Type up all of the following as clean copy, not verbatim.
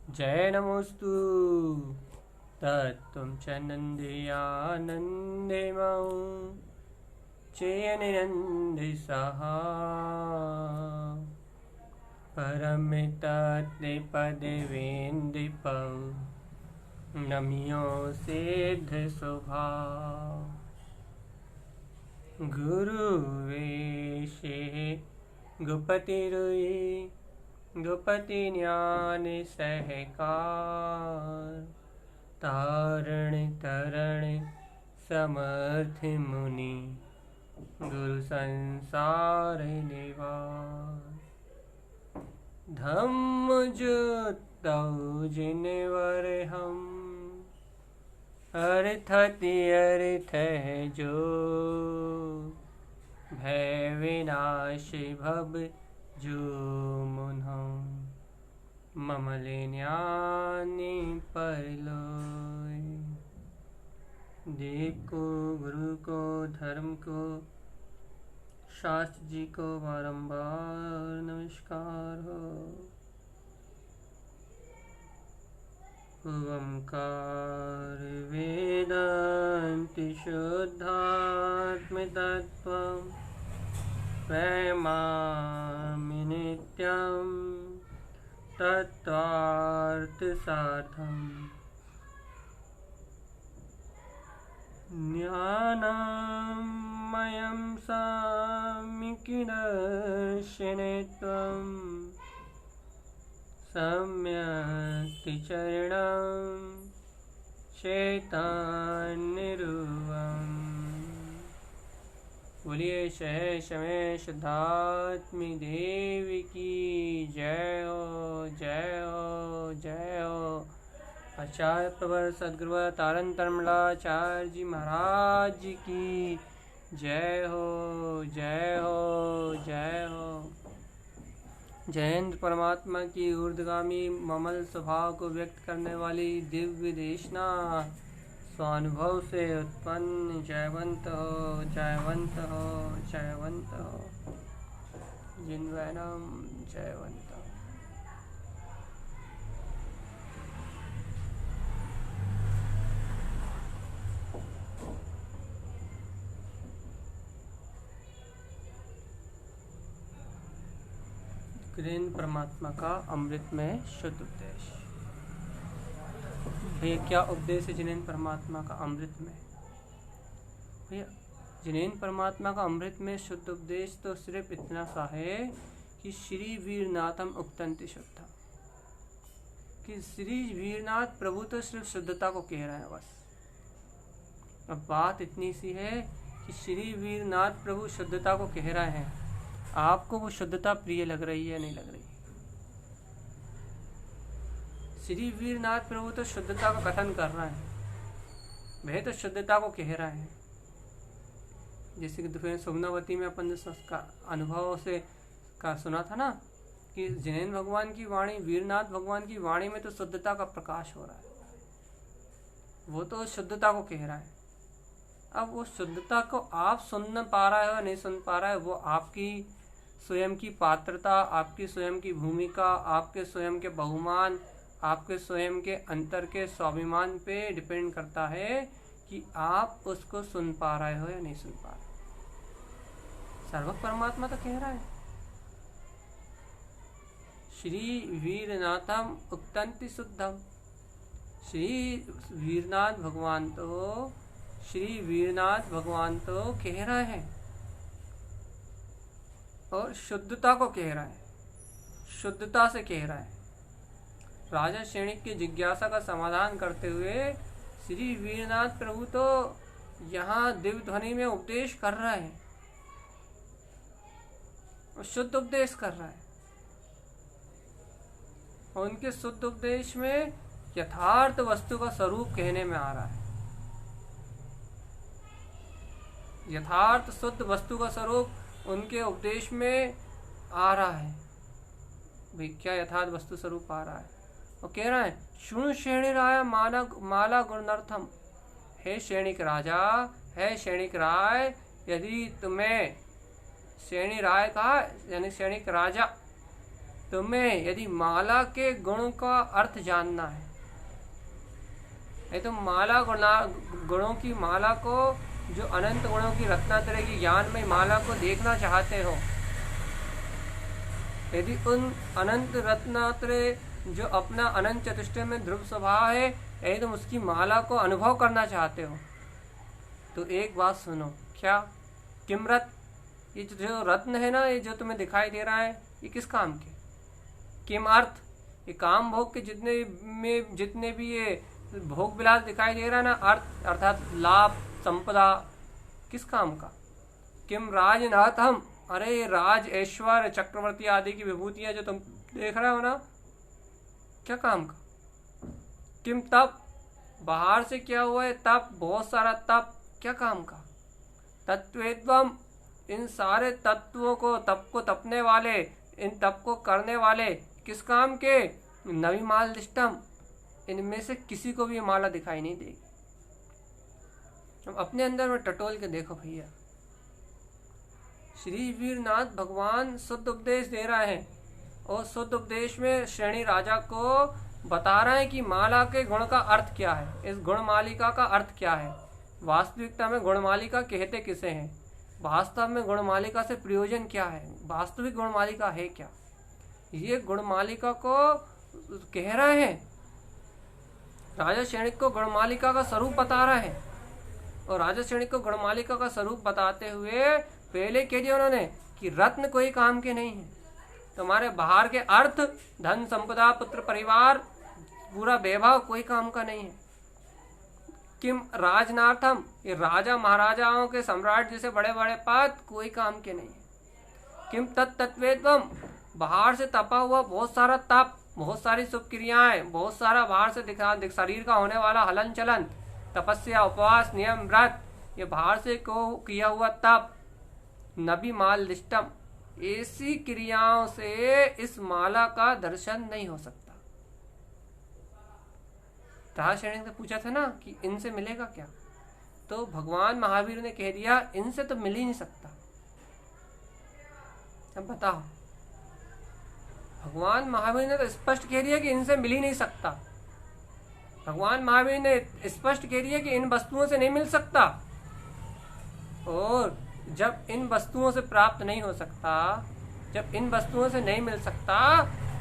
जय नमोस्तु तत्त्वं च नन्देयानन्दे मौ चेयनिनन्दे सहा परमितत्ते पदवेन्दिपौ नमियो सिद्ध स्वभाव गुरुवेशे गुपतिरुई गुपति ज्ञान सहकार तारण तरण समर्थ मुनि गुरु संसार निवार धम्म जुतौ जिनवर हम अर्थति अर्थ है जो भय विनाश भव जो मुन्हं ममले ज्ञानी परलोय। देव को, गुरु को, धर्म को, शास्त्र जी को बारंबार नमस्कार हो। ओंकार वेदांति शुद्धात्म तत्त्वम् प्रेमामि नित्यं तत्त्वार्थसाधम् ज्ञानमयं साम्यकिदर्शने त्वं सम्यक् चरणं चैतन्यरूपम्। बोलिए शेष में शुद्धात्मी देवी की जय हो, जय हो, जय हो। आचार्य प्रवर सद्गुरु तारण तमलाचार्य जी महाराज जी की जय हो, जय हो, जय हो। जयेंद्र परमात्मा की ऊर्ध्वगामी ममल स्वभाव को व्यक्त करने वाली दिव्य देशना स्वानुभव से उत्पन्न जयवंत हो, जयवंत हो, जयवंत हो। जिनवैनम जयवंत हो। कृष्ण परमात्मा का अमृत में शुद्ध उपदेश। भैया क्या उपदेश है जिनेन्द्र परमात्मा का अमृत में? भैया जिनेन्द्र परमात्मा का अमृत में शुद्ध उपदेश तो सिर्फ इतना सा है कि श्री वीरनाथम उक्तंति शुद्धा, कि श्री वीरनाथ प्रभु तो सिर्फ शुद्धता को कह रहे हैं बस। अब बात इतनी सी है कि श्री वीरनाथ प्रभु शुद्धता को कह रहे हैं, आपको वो शुद्धता प्रिय लग रही है नहीं लग रही? श्री वीरनाथ प्रभु तो शुद्धता का कथन कर रहे हैं, वह तो शुद्धता को कह रहे हैं। जैसे कि दोपहर सोमनावती में अपन का अनुभव से का सुना था ना कि जिनेन्द्र भगवान की वाणी, वीरनाथ भगवान की वाणी में तो शुद्धता का प्रकाश हो रहा है, वो तो शुद्धता को कह रहा है। अब वो शुद्धता को आप सुन पा रहे हो नहीं सुन पा रहा है, वो आपकी स्वयं की पात्रता, आपकी स्वयं की भूमिका, आपके स्वयं के बहुमान, आपके स्वयं के अंतर के स्वाभिमान पे डिपेंड करता है कि आप उसको सुन पा रहे हो या नहीं सुन पा रहे। सर्वक परमात्मा तो कह रहा है, श्री वीरनाथम उक्तंति शुद्धम। श्री वीरनाथ भगवान तो, श्री वीरनाथ भगवान तो कह रहे हैं और शुद्धता को कह रहा है, शुद्धता से कह रहा है। राजा श्रेणिक की जिज्ञासा का समाधान करते हुए श्री वीरनाथ प्रभु तो यहाँ दिव्य ध्वनि में उपदेश कर रहे हैं और शुद्ध उपदेश कर रहा है। और उनके शुद्ध उपदेश में यथार्थ वस्तु का स्वरूप कहने में आ रहा है। यथार्थ शुद्ध वस्तु का स्वरूप उनके उपदेश में आ रहा है। भाई क्या यथार्थ वस्तु स्वरूप आ रहा है? वो कह रहा है, शुणु श्रेणी राय माला गुणर्थम। हे श्रेणिक राजा, है श्रेणिक राय, यदि तुम्हें श्रेणी राय कहा यानी श्रेणिक राजा, तुम्हें यदि माला के गुणों का अर्थ जानना है, तुम माला गुणों की माला को, जो अनंत गुणों की रत्नात्रय की ज्ञान में माला को देखना चाहते हो, यदि उन अनंत रत्नात्रय जो अपना अनंत चतुष्टय में ध्रुव स्वभाव है, यदि तुम उसकी माला को अनुभव करना चाहते हो, तो एक बात सुनो। क्या? किमरत, ये जो रत्न है ना, ये जो तुम्हें दिखाई दे रहा है, ये किस काम के? किम अर्थ, ये काम भोग के जितने भी ये भोग विलास दिखाई दे रहा है ना, अर्थ अर्थात लाभ संपदा, किस काम का? किम राजनाथ हम, अरे राज ऐश्वर्य चक्रवर्ती आदि की विभूतियां जो तुम देख रहे हो ना, क्या काम का? किम तप, बाहर से क्या हुआ है तप, बहुत सारा तप, क्या काम का? तत्वेत्वम, इन सारे तत्वों को, तप को तपने वाले, इन तप को करने वाले, किस काम के? नवी माल दिष्टम, इनमें से किसी को भी ये माला दिखाई नहीं देगी। अब अपने अंदर में टटोल के देखो भैया, श्री वीरनाथ भगवान शुद्ध उपदेश दे रहे हैं, और शुद्ध उपदेश में श्रेणी राजा को बता रहे हैं कि माला के गुण का अर्थ क्या है, इस गुण मालिका का अर्थ क्या है। वास्तविकता में गुण मालिका कहते किसे हैं, वास्तव में गुण मालिका से प्रयोजन क्या है, वास्तविक गुण मालिका है क्या, ये गुण मालिका को कह रहे हैं। राजा क्षणिक को गुणमालिका का स्वरूप बता रहे हैं, और राजा क्षणिक को गुणमालिका का स्वरूप बताते हुए पहले कह दिया उन्होंने कि रत्न कोई काम के नहीं है, तुम्हारे बाहर के अर्थ, धन संपदा, पुत्र परिवार, पूरा वैभव कोई काम का नहीं है। किम राजनार्थम, ये राजा महाराजाओं के सम्राट जैसे बड़े बड़े पद कोई काम के नहीं है। किम तत्वेत्वम, बाहर से तपा हुआ बहुत सारा तप, बहुत सारी शुभ क्रियाएं, बहुत सारा बाहर से शरीर का होने वाला हलन चलन, तपस्या, उपवास, नियम, व्रत, ये बाहर से को किया हुआ तप, नबी माल दिष्टम, ऐसी क्रियाओं से इस माला का दर्शन नहीं हो सकता। श्रेणी से पूछा था ना कि इनसे मिलेगा क्या, तो भगवान महावीर ने कह दिया इनसे तो मिल ही नहीं सकता। अब बताओ, भगवान महावीर ने तो स्पष्ट कह दिया कि इनसे मिल ही नहीं सकता। भगवान महावीर ने स्पष्ट कह दिया कि इन वस्तुओं से नहीं मिल सकता, और जब इन वस्तुओं से प्राप्त नहीं हो सकता, जब इन वस्तुओं से नहीं मिल सकता,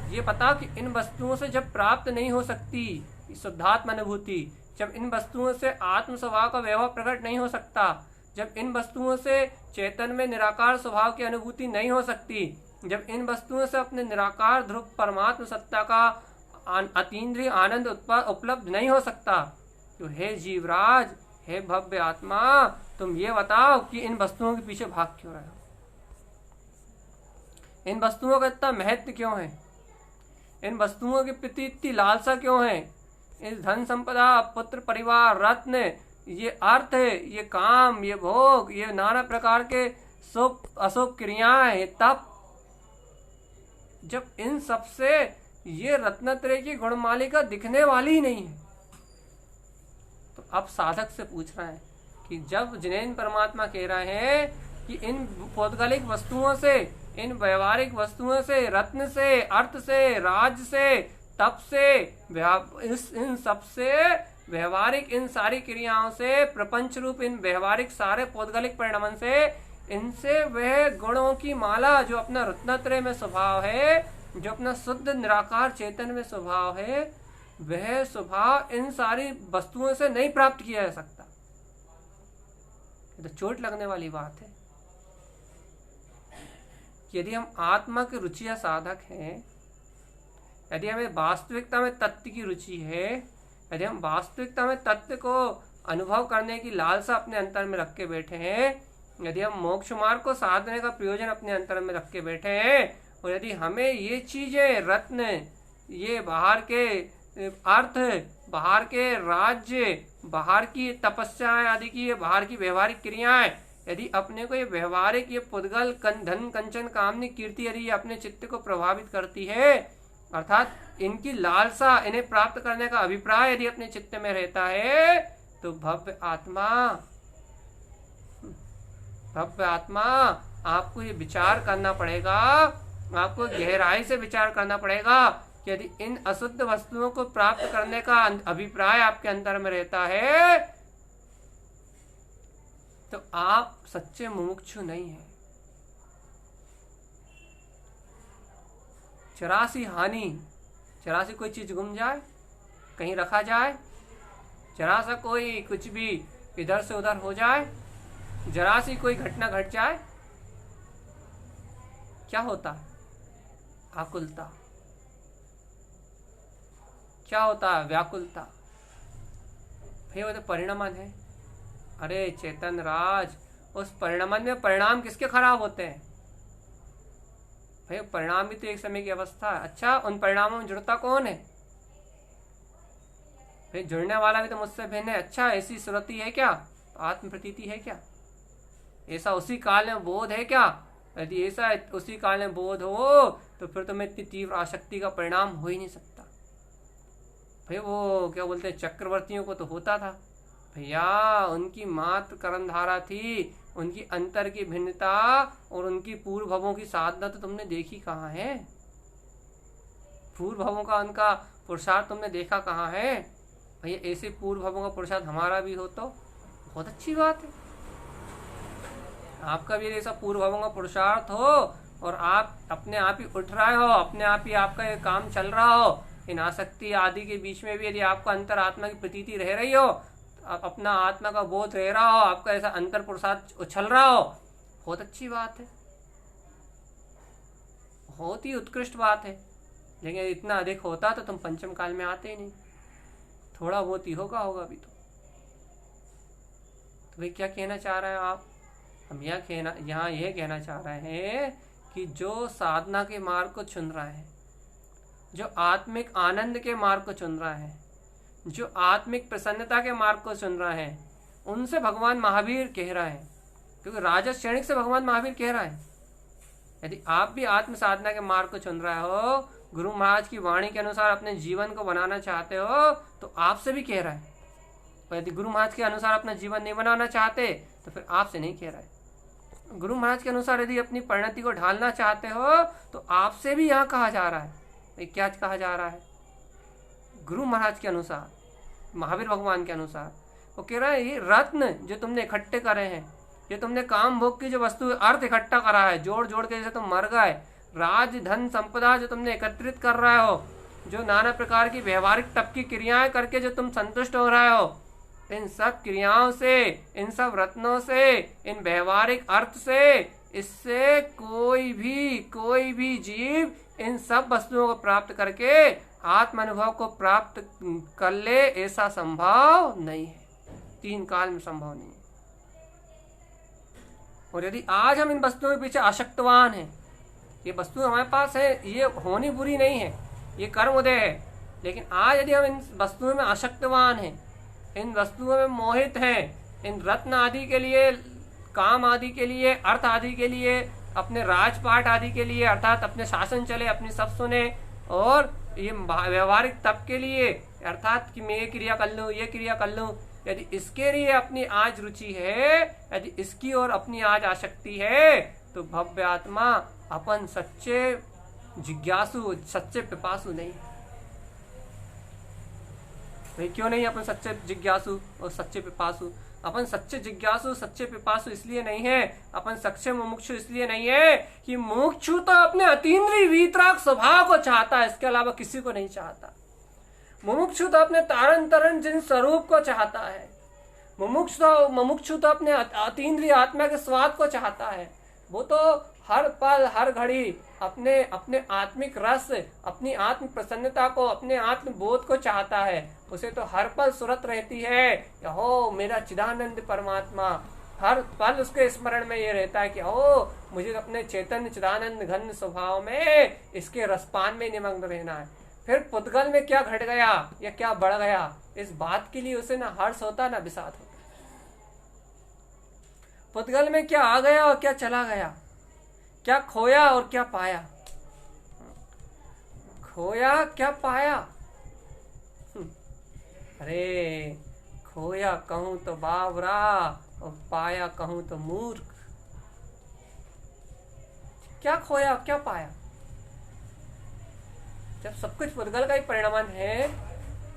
ये पता कि इन वस्तुओं से जब प्राप्त नहीं हो सकती शुद्धात्म अनुभूति, जब इन वस्तुओं से आत्म स्वभाव का वैभव प्रकट नहीं हो सकता, जब इन वस्तुओं से चेतन में निराकार स्वभाव की अनुभूति नहीं हो सकती, जब इन वस्तुओं से अपने निराकार ध्रुव परमात्म सत्ता का अतीन्द्रिय आनंद उपलब्ध नहीं हो सकता, तो हे जीवराज, हे भव्य आत्मा, तुम ये बताओ कि इन वस्तुओं के पीछे भाग क्यों रहे हो, इन वस्तुओं का इतना महत्व क्यों है, इन वस्तुओं के प्रति इतनी लालसा क्यों है, इस धन संपदा, पुत्र परिवार, रत्न, ये अर्थ, ये काम, ये भोग, ये नाना प्रकार के शुभ अशुभ क्रियाएं, तप, जब इन सब से ये रत्नत्रय की गुणमालिका दिखने वाली ही नहीं है, तो अब साधक से पूछ रहे हैं कि जब जिनेन्द्र परमात्मा कह रहे हैं कि इन पौद्गलिक वस्तुओं से, इन व्यवहारिक वस्तुओं से, रत्न से, अर्थ से, राज से, तप से, इन सब से, व्यवहारिक इन सारी क्रियाओं से, प्रपंच रूप इन व्यवहारिक सारे पौद्गलिक परिणामन से, इनसे वह गुणों की माला जो अपना रत्नत्रय में स्वभाव है, जो अपना शुद्ध निराकार चेतन में स्वभाव है, वह स्वभाव इन सारी वस्तुओं से नहीं प्राप्त किया जा सकता। ये तो चोट लगने वाली बात है। यदि हम आत्मा के रुचिया साधक हैं, यदि हमें वास्तविकता में तत्व की रुचि है, यदि हम वास्तविकता में तत्व को अनुभव करने की लालसा अपने अंतर में रख के बैठे हैं, यदि हम मोक्ष मार्ग को साधने का प्रयोजन अपने अंतर में रख के बैठे हैं, और यदि हमें ये चीजें, रत्न, ये बाहर के अर्थ, बाहर के राज्य, बाहर की तपस्याएं आदि की, ये बाहर की व्यवहारिक क्रियाएं, यदि अपने को ये व्यवहारिक, ये पुद्गल, धन, कंचन, कामनी, कीर्ति, यदि अपने चित्त को प्रभावित करती है, अर्थात इनकी लालसा, इन्हें प्राप्त करने का अभिप्राय यदि अपने चित्त में रहता है, तो भव्य आत्मा, आपको ये विचार करना पड़ेगा आपको गहराई से विचार करना पड़ेगा कि यदि इन अशुद्ध वस्तुओं को प्राप्त करने का अभिप्राय आपके अंदर में रहता है तो आप सच्चे मुमुक्षु नहीं हैं। 84 हानि, 84 कोई चीज गुम जाए, कहीं रखा जाए, जरा सा कोई कुछ भी इधर से उधर हो जाए, जरा सी कोई घटना घट जाए, क्या होता है? आकुलता। क्या होता है? व्याकुलता। भाई वो तो परिणमन है। अरे चेतन राज, उस परिणमन में परिणाम किसके खराब होते हैं? भाई परिणाम भी तो एक समय की अवस्था है। अच्छा, उन परिणामों में जुड़ता कौन है? भाई जुड़ने वाला भी तो मुझसे भिन्न है। अच्छा, ऐसी सुरति है क्या? आत्म प्रतीति है क्या? ऐसा उसी काल में बोध है क्या? यदि ऐसा उसी काल में बोध हो तो फिर तुम्हें इतनी तीव्र आसक्ति का परिणाम हो ही नहीं सकता। भाई वो क्या बोलते हैं, चक्रवर्तियों को तो होता था भैया, उनकी मात्र कर्मधारा थी, उनकी अंतर की भिन्नता और उनकी पूर्व भवों की साधना तो तुमने देखी कहाँ है? पूर्व भवों का उनका पुरुषार्थ तुमने देखा कहाँ है? भैया ऐसे पूर्व भवों का पुरुषार्थ हमारा भी हो तो बहुत अच्छी बात है। आपका भी ऐसा पूर्व भवों का पुरुषार्थ हो और आप अपने आप ही उठ रहे हो, अपने आप ही आपका ये काम चल रहा हो, इन आसक्ति आदि के बीच में भी यदि आपका अंतर आत्मा की प्रतीति रह रही हो, अपना आत्मा का बोध रह रहा हो, आपका ऐसा अंतर पुरुषार्थ उछल रहा हो, बहुत अच्छी बात है, बहुत ही उत्कृष्ट बात है। लेकिन इतना अधिक होता तो तुम पंचम काल में आते ही नहीं। थोड़ा बहुत ही होगा भी तो भाई क्या कहना चाह रहे हो आप? हम यहाँ यह कहना चाह रहे हैं कि जो साधना के मार्ग को चुन रहा है, जो आत्मिक आनंद के मार्ग को चुन रहा है, जो आत्मिक प्रसन्नता के मार्ग को चुन रहा है, उनसे भगवान महावीर कह रहा है, क्योंकि राजस श्रेणिक से भगवान महावीर कह रहा है यदि आप भी आत्म साधना के मार्ग को चुन रहे हो, गुरु महाराज की वाणी के अनुसार अपने जीवन को बनाना चाहते हो, तो आपसे भी कह रहा है। और यदि गुरु महाराज के अनुसार अपना जीवन नहीं बनाना चाहते तो फिर आपसे नहीं कह रहा है। गुरु महाराज के अनुसार यदि अपनी परिणति को ढालना चाहते हो तो आपसे भी यहाँ कहा जा रहा है। क्या कहा जा रहा है? गुरु महाराज के अनुसार, महावीर भगवान के अनुसार वो कह रहा है, ये रत्न जो तुमने इकट्ठे करे हैं, ये तुमने काम भोग की जो वस्तु अर्थ इकट्ठा करा है, जोड़ जोड़ के जैसे तुम मर गए, राज धन संपदा जो तुमने एकत्रित कर रहे हो, जो नाना प्रकार की व्यवहारिक तप की क्रियाएं करके जो तुम संतुष्ट हो रहे हो, इन सब क्रियाओं से, इन सब रत्नों से, इन व्यवहारिक अर्थ से, इससे कोई भी जीव इन सब वस्तुओं को प्राप्त करके आत्म अनुभव को प्राप्त कर ले, ऐसा संभव नहीं है। 3 काल में संभव नहीं है। और यदि आज हम इन वस्तुओं के पीछे आसक्तवान हैं, ये वस्तु हमारे पास है, ये होनी बुरी नहीं है, ये कर्म उदय है, लेकिन आज यदि हम इन वस्तुओं में आसक्तवान हैं, इन वस्तुओं में मोहित हैं, इन रत्न आदि के लिए, काम आदि के लिए, अर्थ आदि के लिए, अपने राजपाट आदि के लिए, अर्थात अपने शासन चले, अपनी सब सुने, और ये व्यवहारिक तप के लिए, अर्थात कि मैं ये क्रिया कर लूँ, ये क्रिया कर लूँ, यदि इसके लिए अपनी आज रुचि है, यदि इसकी ओर अपनी आज आसक्ति है, तो भव्य आत्मा अपन सच्चे जिज्ञासु, सच्चे पिपासु नहीं। भाई क्यों नहीं अपन सच्चे जिज्ञासु और सच्चे पिपासु? अपन सच्चे जिज्ञासु, सच्चे पिपासु इसलिए नहीं है, अपन सच्चे मुमुक्षु इसलिए नहीं है कि मुमुक्षु तो अपने अतीन्द्रिय वीतराग स्वभाव को चाहता है, इसके अलावा किसी को नहीं चाहता। मुमुक्षु तो अपने तारण तरण जिन स्वरूप को चाहता है, मुमुक्षु तो अपने अतीन्द्रिय आत्मा के स्वाद को चाहता है। वो तो हर पल हर घड़ी अपने अपने आत्मिक रस, अपनी आत्म प्रसन्नता को, अपने आत्म बोध को चाहता है। उसे तो हर पल सुरत रहती है कि हो मेरा चिदानंद परमात्मा, हर पल उसके स्मरण में ये रहता है कि ओ मुझे अपने चैतन्य चिदानंद घन स्वभाव में, इसके रसपान में निमग्न रहना है। फिर पुद्गल में क्या घट गया या क्या बढ़ गया, इस बात के लिए उसे ना हर्ष होता ना विषाद होता। पुद्गल में क्या आ गया और क्या चला गया, क्या खोया और क्या पाया, खोया क्या पाया। अरे खोया कहूं तो बावरा और पाया कहूं तो मूर्ख। क्या खोया क्या पाया? जब सब कुछ पुद्गल का ही परिणाम है,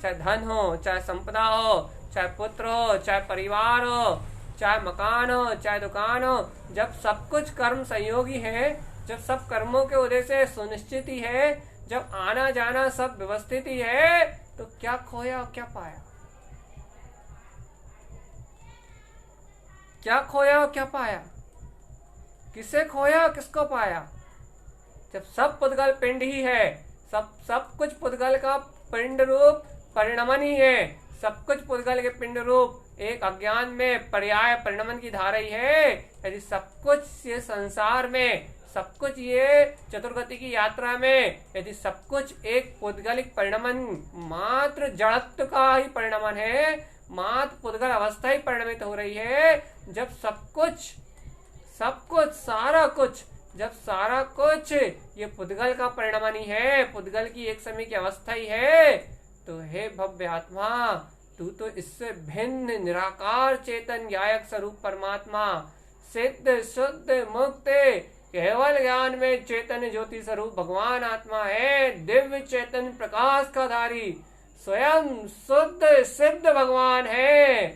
चाहे धन हो, चाहे संपदा हो, चाहे पुत्र हो, चाहे परिवार हो, चाहे मकान हो, चाहे दुकान हो, जब सब कुछ कर्म संयोगी है, जब सब कर्मों के उद्देश्य सुनिश्चित ही है, जब आना जाना सब व्यवस्थित ही है, तो क्या खोया और क्या पाया? क्या खोया और क्या पाया? किसे खोया और किसको पाया? जब सब पुद्गल पिंड ही है, सब कुछ पुद्गल का पिंड रूप परिणमन ही है, सब कुछ पुद्गल के पिंड रूप एक अज्ञान में पर्याय परिणमन की धारा ही है। यदि सब कुछ ये संसार में, सब कुछ ये चतुर्गति की यात्रा में, यदि सब कुछ एक पुद्गलिक परिणमन मात्र जड़त्व का ही परिणमन है, मात्र पुद्गल अवस्था ही परिणमित हो रही है, जब सब कुछ सारा कुछ ये पुद्गल का परिणमन ही है, पुद्गल की एक समय की अवस्था ही है, तो हे भव्य आत्मा, तू तो इससे भिन्न निराकार चेतन ज्ञायक स्वरूप परमात्मा, सिद्ध शुद्ध मुक्त केवल ज्ञान में चेतन ज्योति स्वरूप भगवान आत्मा है, दिव्य चेतन प्रकाश का धारी स्वयं शुद्ध सिद्ध भगवान है।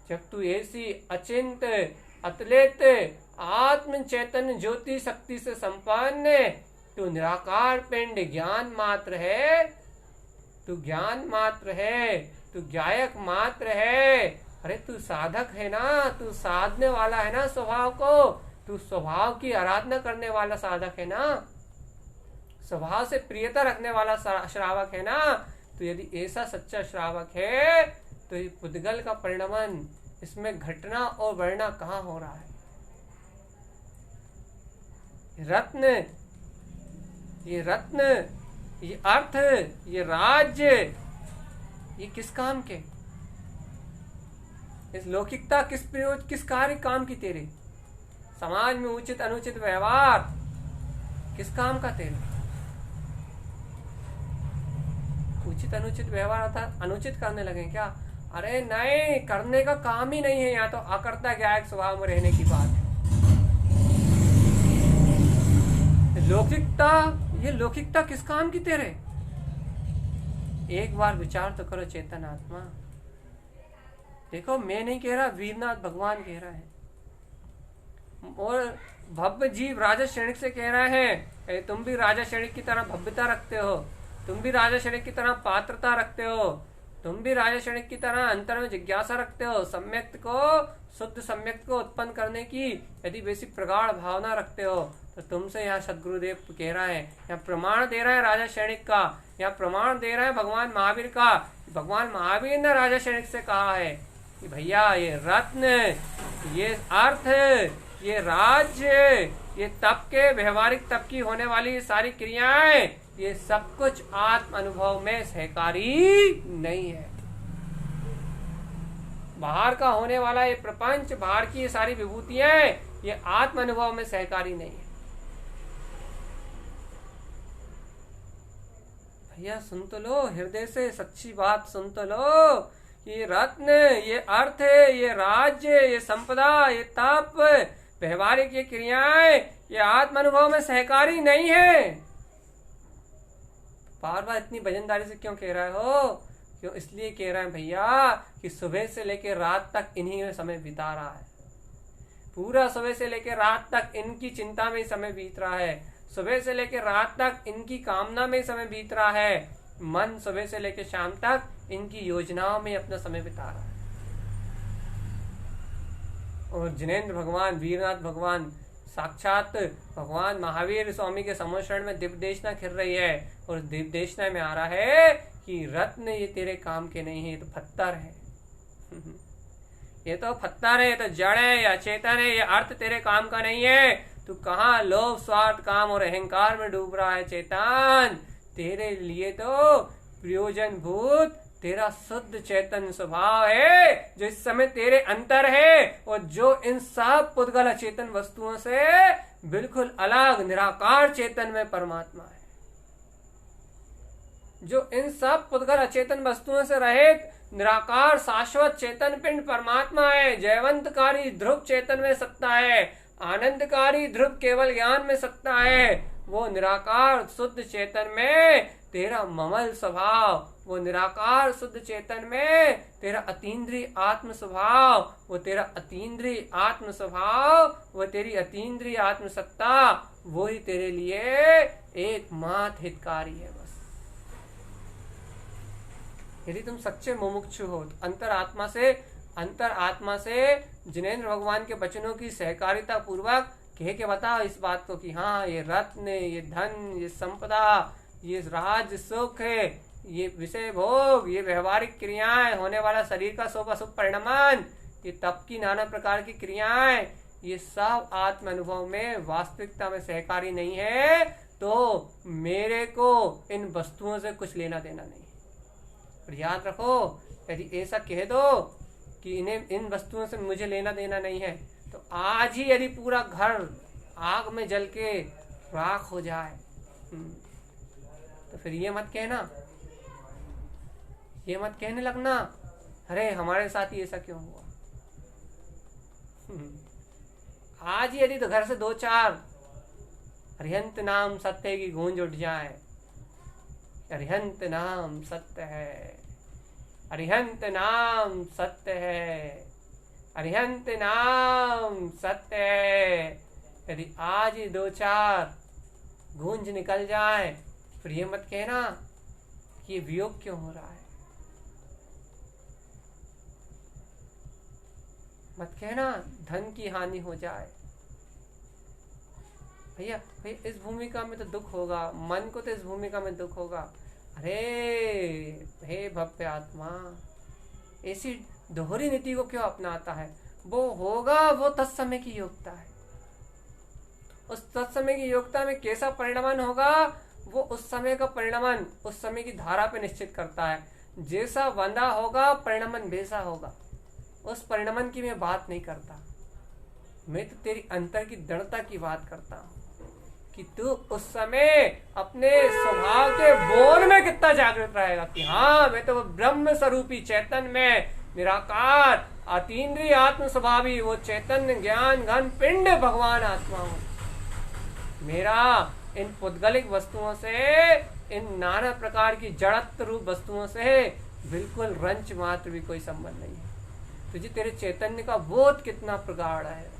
जब तू ऐसी अचिंत अतुलित आत्म चेतन ज्योति शक्ति से संपन्न, तू निराकार पिंड ज्ञान मात्र है, तू ज्ञान मात्र है, तू ज्ञायक मात्र है। अरे तू साधक है ना, तू साधने वाला है ना स्वभाव को, तू स्वभाव की आराधना करने वाला साधक है ना, स्वभाव से प्रियता रखने वाला श्रावक है ना। तो यदि ऐसा सच्चा श्रावक है, तो ये पुद्गल का परिणमन, इसमें घटना और वर्णना कहाँ हो रहा है? ये रत्न, ये अर्थ, ये राज्य, ये किस काम के? इस लौकिकता किस प्रयोजन, किस कार्य काम की तेरे? समाज में उचित अनुचित व्यवहार किस काम का तेरे? उचित अनुचित व्यवहार अर्थात अनुचित करने लगे क्या? अरे नहीं, करने का काम ही नहीं है, यहाँ तो अकर्ता ज्ञायक स्वभाव में रहने की बात है। ये लौकिकता किस काम की तेरे? एक बार विचार तो करो चेतन आत्मा। देखो, मैं नहीं कह रहा, वीरनाथ भगवान कह रहा है, और भव्य जीव राजा श्रेणिक से कह रहा है, तुम भी राजा श्रेणिक की तरह भव्यता रखते हो, तुम भी राजा श्रेणिक की तरह पात्रता रखते हो, तुम भी राजा श्रेणिक की तरह अंतर में जिज्ञासा रखते हो, सम्यक्त को, शुद्ध सम्यक्त को उत्पन्न करने की यदि वैसी प्रगाढ़ भावना रखते हो, तो तुमसे यहाँ सदगुरुदेव कह रहा है, यहाँ प्रमाण दे रहा है राजा श्रेणिक का, यहाँ प्रमाण दे रहा है भगवान महावीर का। भगवान महावीर ने राजा श्रेणिक से कहा है कि भैया ये रत्न, ये अर्थ, ये राज्य, ये तप के व्यवहारिक तप की होने वाली सारी क्रियाएं, ये सब कुछ आत्म अनुभव में सहकारी नहीं है। बाहर का होने वाला ये प्रपंच, बाहर की ये सारी विभूतियां, ये आत्म अनुभव में सहकारी नहीं है। भैया सुन तो लो, हृदय से सच्ची बात सुन तो लो। ये रत्न, ये अर्थ, ये राज्य, ये संपदा, ये तप, व्यवहारिक ये क्रियाएं, ये आत्म अनुभव में सहकारी नहीं है। बार बार इतनी भजनदारी से क्यों कह रहे हो? क्यों? इसलिए कह रहे हैं भैया कि सुबह से लेकर रात तक इन्हीं में समय बिता रहा है, पूरा सुबह से लेकर रात तक इनकी चिंता में समय बीत रहा है, सुबह से लेकर रात तक इनकी कामना में समय बीत रहा है, मन सुबह से लेकर शाम तक इनकी योजनाओं में अपना समय बिता रहा है। और जिनेंद्र भगवान, वीरनाथ भगवान, साक्षात भगवान महावीर स्वामी के समोषण में दिव्यदेशना खिल रही है, और दिव्यदेशना में आ रहा है कि रत्न ये तेरे काम के नहीं है, ये तो पत्थर है। ये तो पत्थर है, ये तो जड़ है, या चेतन है, ये अर्थ तेरे काम का नहीं है। तू कहाँ लोभ स्वार्थ काम और अहंकार में डूब रहा है चेतन? तेरे लिए तो प्रयोजन भूत तेरा शुद्ध चेतन स्वभाव है, जो इस समय तेरे अंतर है, और जो इन सब पुद्गल अचेतन वस्तुओं से बिल्कुल अलग निराकार चेतन में परमात्मा है, जो इन सब पुद्गल अचेतन वस्तुओं से रहित निराकार शाश्वत चेतन पिंड परमात्मा है। जयवंतकारी ध्रुव चेतन में सत्ता है, आनंदकारी ध्रुव केवल ज्ञान में सत्ता है। वो निराकार शुद्ध चेतन में तेरा ममल स्वभाव वो निराकार शुद्ध चेतन में, तेरा अतीन्द्रिय आत्म स्वभाव वो तेरा अतीन्द्रिय आत्म स्वभाव, वो तेरी अतीन्द्रिय आत्म सत्ता, वो ही तेरे लिए एकमात्र हितकारी है। बस यदि तुम सच्चे मुमुक्षु हो तो अंतर आत्मा से जिनेंद्र भगवान के वचनों की सहकारिता पूर्वक कह के बताओ इस बात को कि हाँ, ये रत्न, ये धन, ये संपदा, ये राज सुख है, ये विषय भोग, ये व्यवहारिक क्रियाएं, होने वाला शरीर का शुभ अशुभ परिणमन, ये तप की नाना प्रकार की क्रियाएं, ये सब आत्म अनुभव में वास्तविकता में सहकारी नहीं है, तो मेरे को इन वस्तुओं से कुछ लेना देना नहीं। और याद रखो, यदि ऐसा कह दो कि इन वस्तुओं से मुझे लेना देना नहीं है, तो आज ही यदि पूरा घर आग में जल के राख हो जाए, तो फिर ये मत कहने लगना अरे हमारे साथ ही ऐसा क्यों हुआ। आज ही यदि तो घर से 2-4 अरिहंत नाम सत्य की गूंज उठ जाए, अरिहंत नाम सत्य है, अरिहंत नाम सत्य है, अरिहंत नाम सत्य है, यदि आज ही 2-4 गूंज निकल जाए, फिर ये मत कहना कि ये वियोग क्यों हो रहा है। मत कहना धन की हानि हो जाए। भैया इस भूमिका में तो दुख होगा, मन को तो इस भूमिका में दुख होगा। अरे हे भव्य आत्मा, ऐसी दोहरी नीति को क्यों अपनाता है? वो होगा, वो तत्समय की योग्यता है। उस तत्समय की योग्यता में कैसा परिणमन होगा, वो उस समय का परिणमन उस समय की धारा पे निश्चित करता है। जैसा बंधा होगा परिणमन वैसा होगा। उस परिणमन की मैं बात नहीं करता, मैं तो तेरी अंतर की दृढ़ता की बात करता हूँ कि तू उस समय अपने स्वभाव के बोध में कितना जागृत रहेगा कि हाँ, मैं तो ब्रह्म स्वरूपी चैतन्य में निराकार अतीन्द्रिय आत्म स्वभावी वो चैतन्य ज्ञान घन पिंड भगवान आत्मा हूँ। मेरा इन पुद्गलिक वस्तुओं से, इन नाना प्रकार की जड़त्व रूप वस्तुओं से बिल्कुल रंच मात्र भी कोई संबंध नहीं है। तुझे तेरे चैतन्य का बोध कितना प्रगाढ़ है।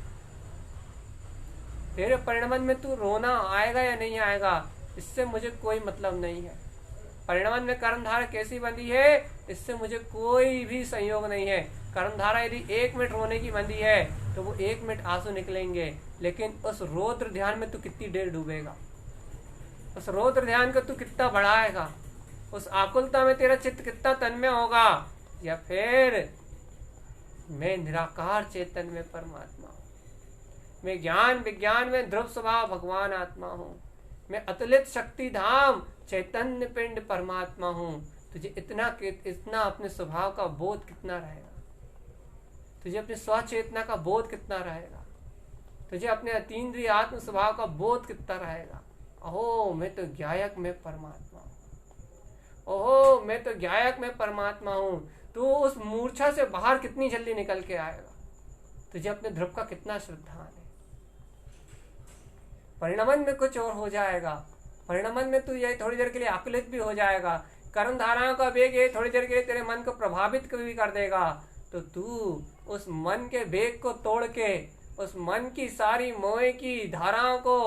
तेरे परिणमन में तू रोना आएगा या नहीं आएगा, इससे मुझे कोई मतलब नहीं है। परिणमन में कर्मधारा कैसी बंधी है, इससे मुझे कोई भी संयोग नहीं है। कर्मधारा यदि 1 मिनट रोने की बंधी है तो वो 1 मिनट आंसू निकलेंगे, लेकिन उस रौद्र ध्यान में तू कितनी देर डूबेगा, उस रौद्र ध्यान को तू कितना बढ़ाएगा, उस आकुलता में तेरा चित्त कितना तन्मय होगा, या फिर मैं निराकार चेतन में परमात्मा हूँ, मैं ज्ञान विज्ञान में ध्रुव स्वभाव भगवान आत्मा हूँ, मैं अतुलित शक्ति धाम चैतन्य पिंड परमात्मा हूँ। तुझे इतना अपने स्वभाव का बोध कितना रहेगा, तुझे अपने स्वचेतना का बोध कितना रहेगा, तुझे अपने अतीन्द्रिय आत्म स्वभाव का बोध कितना रहेगा। ओहो मैं तो ज्ञायक में परमात्मा हूँ, ओहो मैं तो ज्ञायक में परमात्मा हूँ। तू उस मूर्छा से बाहर कितनी जल्दी निकल के आएगा, तुझे अपने ध्रुव का कितना श्रद्धान है। परिणमन में कुछ और हो जाएगा, परिणमन में तू ये थोड़ी देर के लिए आकुलित भी हो जाएगा, कर्म धाराओं का वेग ये थोड़ी देर के लिए तेरे मन को प्रभावित भी कर देगा, तो तू उस मन के वेग को तोड़ के, उस मन की सारी मोह की धाराओं को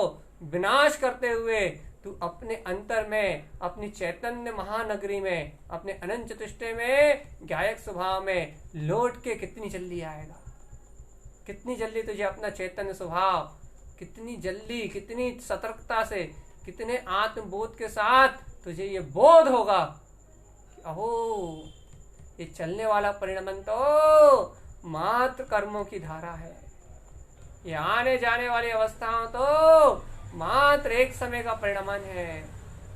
विनाश करते हुए तू अपने अंतर में, अपनी चैतन्य महानगरी में, अपने अनंत चतुष्टय में, ज्ञायक स्वभाव में लौट के कितनी जल्दी आएगा, कितनी जल्दी तुझे अपना चैतन्य स्वभाव, कितनी जल्दी, कितनी सतर्कता से, कितने आत्मबोध के साथ तुझे ये बोध होगा कि अहो ये चलने वाला परिणमन तो मात्र कर्मों की धारा है, ये आने जाने वाली अवस्थाओं तो मात्र एक समय का परिणमन है,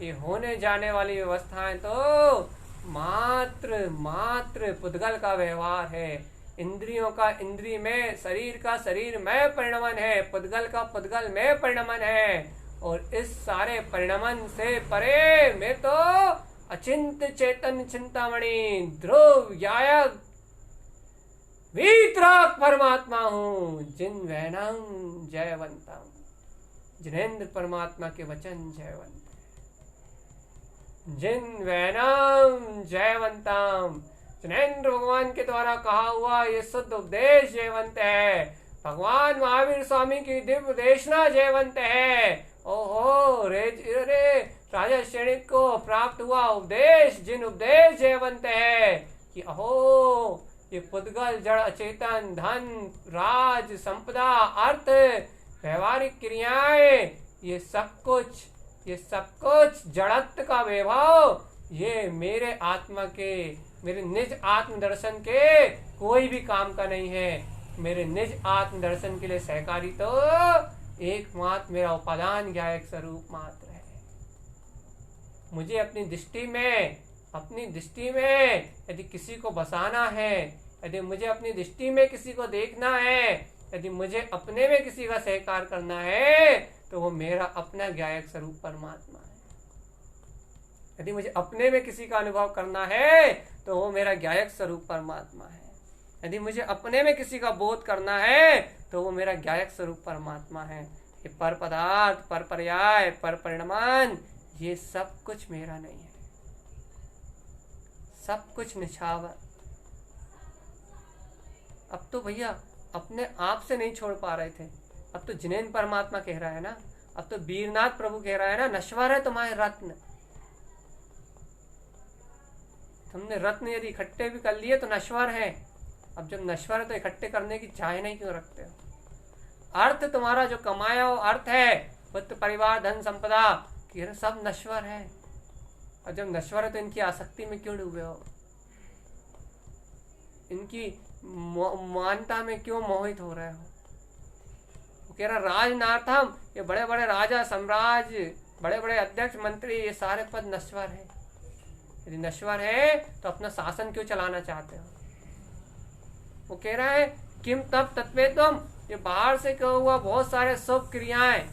ये होने जाने वाली व्यवस्थाएं तो मात्र पुद्गल का व्यवहार है। इंद्रियों का इंद्रिय में, शरीर का शरीर में परिणमन है, पुद्गल का पुद्गल में परिणमन है। और इस सारे परिणमन से परे मैं तो अचिंत चैतन्य चिंतामणि ध्रुव ज्ञायक वीतराग परमात्मा हूँ, जिन वैनम जयवंतम, जिनेन्द्र परमात्मा के वचन जयवंत। जिन वैनम जयवंतम, जिनेन्द्र भगवान के द्वारा कहा हुआ ये शुद्ध उपदेश जयवंत है। भगवान महावीर स्वामी की दिव्य देशना जयवंत है। ओहो रे राजा श्रेणी को प्राप्त हुआ उपदेश, जिन उपदेश जयवंत है कि अहो ये पुद्गल जड़ अचेतन धन राज संपदा अर्थ व्यवहारिक क्रियाएं ये सब कुछ जड़त्व का वैभव, ये मेरे आत्मा के, मेरे निज आत्म दर्शन के कोई भी काम का नहीं है। मेरे निज आत्म दर्शन के लिए सहकारी तो एकमात्र मेरा उपादान ज्ञायक स्वरूप मात्र है। मुझे अपनी दृष्टि में यदि किसी को बसाना है, यदि मुझे अपनी दृष्टि में किसी को देखना है, यदि मुझे अपने में किसी का सहकार करना है, तो वो मेरा अपना ज्ञायक स्वरूप परमात्मा है। यदि मुझे अपने में किसी का अनुभव करना है, तो वो मेरा ज्ञायक स्वरूप परमात्मा है। यदि मुझे अपने में किसी का बोध करना है, तो वो मेरा ज्ञायक स्वरूप परमात्मा है। ये पर पदार्थ, पर पर्याय, पर परिणाम, ये सब कुछ मेरा नहीं है, सब कुछ निछावर। अब तो भैया अपने आप से नहीं छोड़ पा रहे थे, अब तो जिनेन्द्र परमात्मा कह रहा है ना, अब तो वीरनाथ प्रभु कह रहा है ना, नश्वर है तुम्हारे रत्न। तुमने रत्न यदि इकट्ठे भी कर लिए तो नश्वर है। अब जब नश्वर है तो इकट्ठे करने की चाह नहीं क्यों रखते हो? अर्थ तुम्हारा जो कमाया हो अर्थ है, पुत्र परिवार धन संपदा, सब नश्वर है। और जब नश्वर है तो इनकी आसक्ति में क्यों डूबे हो? इनकी मानता में क्यों मोहित हो रहे हो? वो कह रहा राजनार्थम, ये बड़े बड़े राजा साम्राज्य, बड़े बड़े अध्यक्ष मंत्री, ये सारे पद नश्वर है। यदि नश्वर है तो अपना शासन क्यों चलाना चाहते हो? वो कह रहा है किम तब तत्वेत्वम, ये बाहर से कहा हुआ बहुत सारे शुभ क्रियाएं,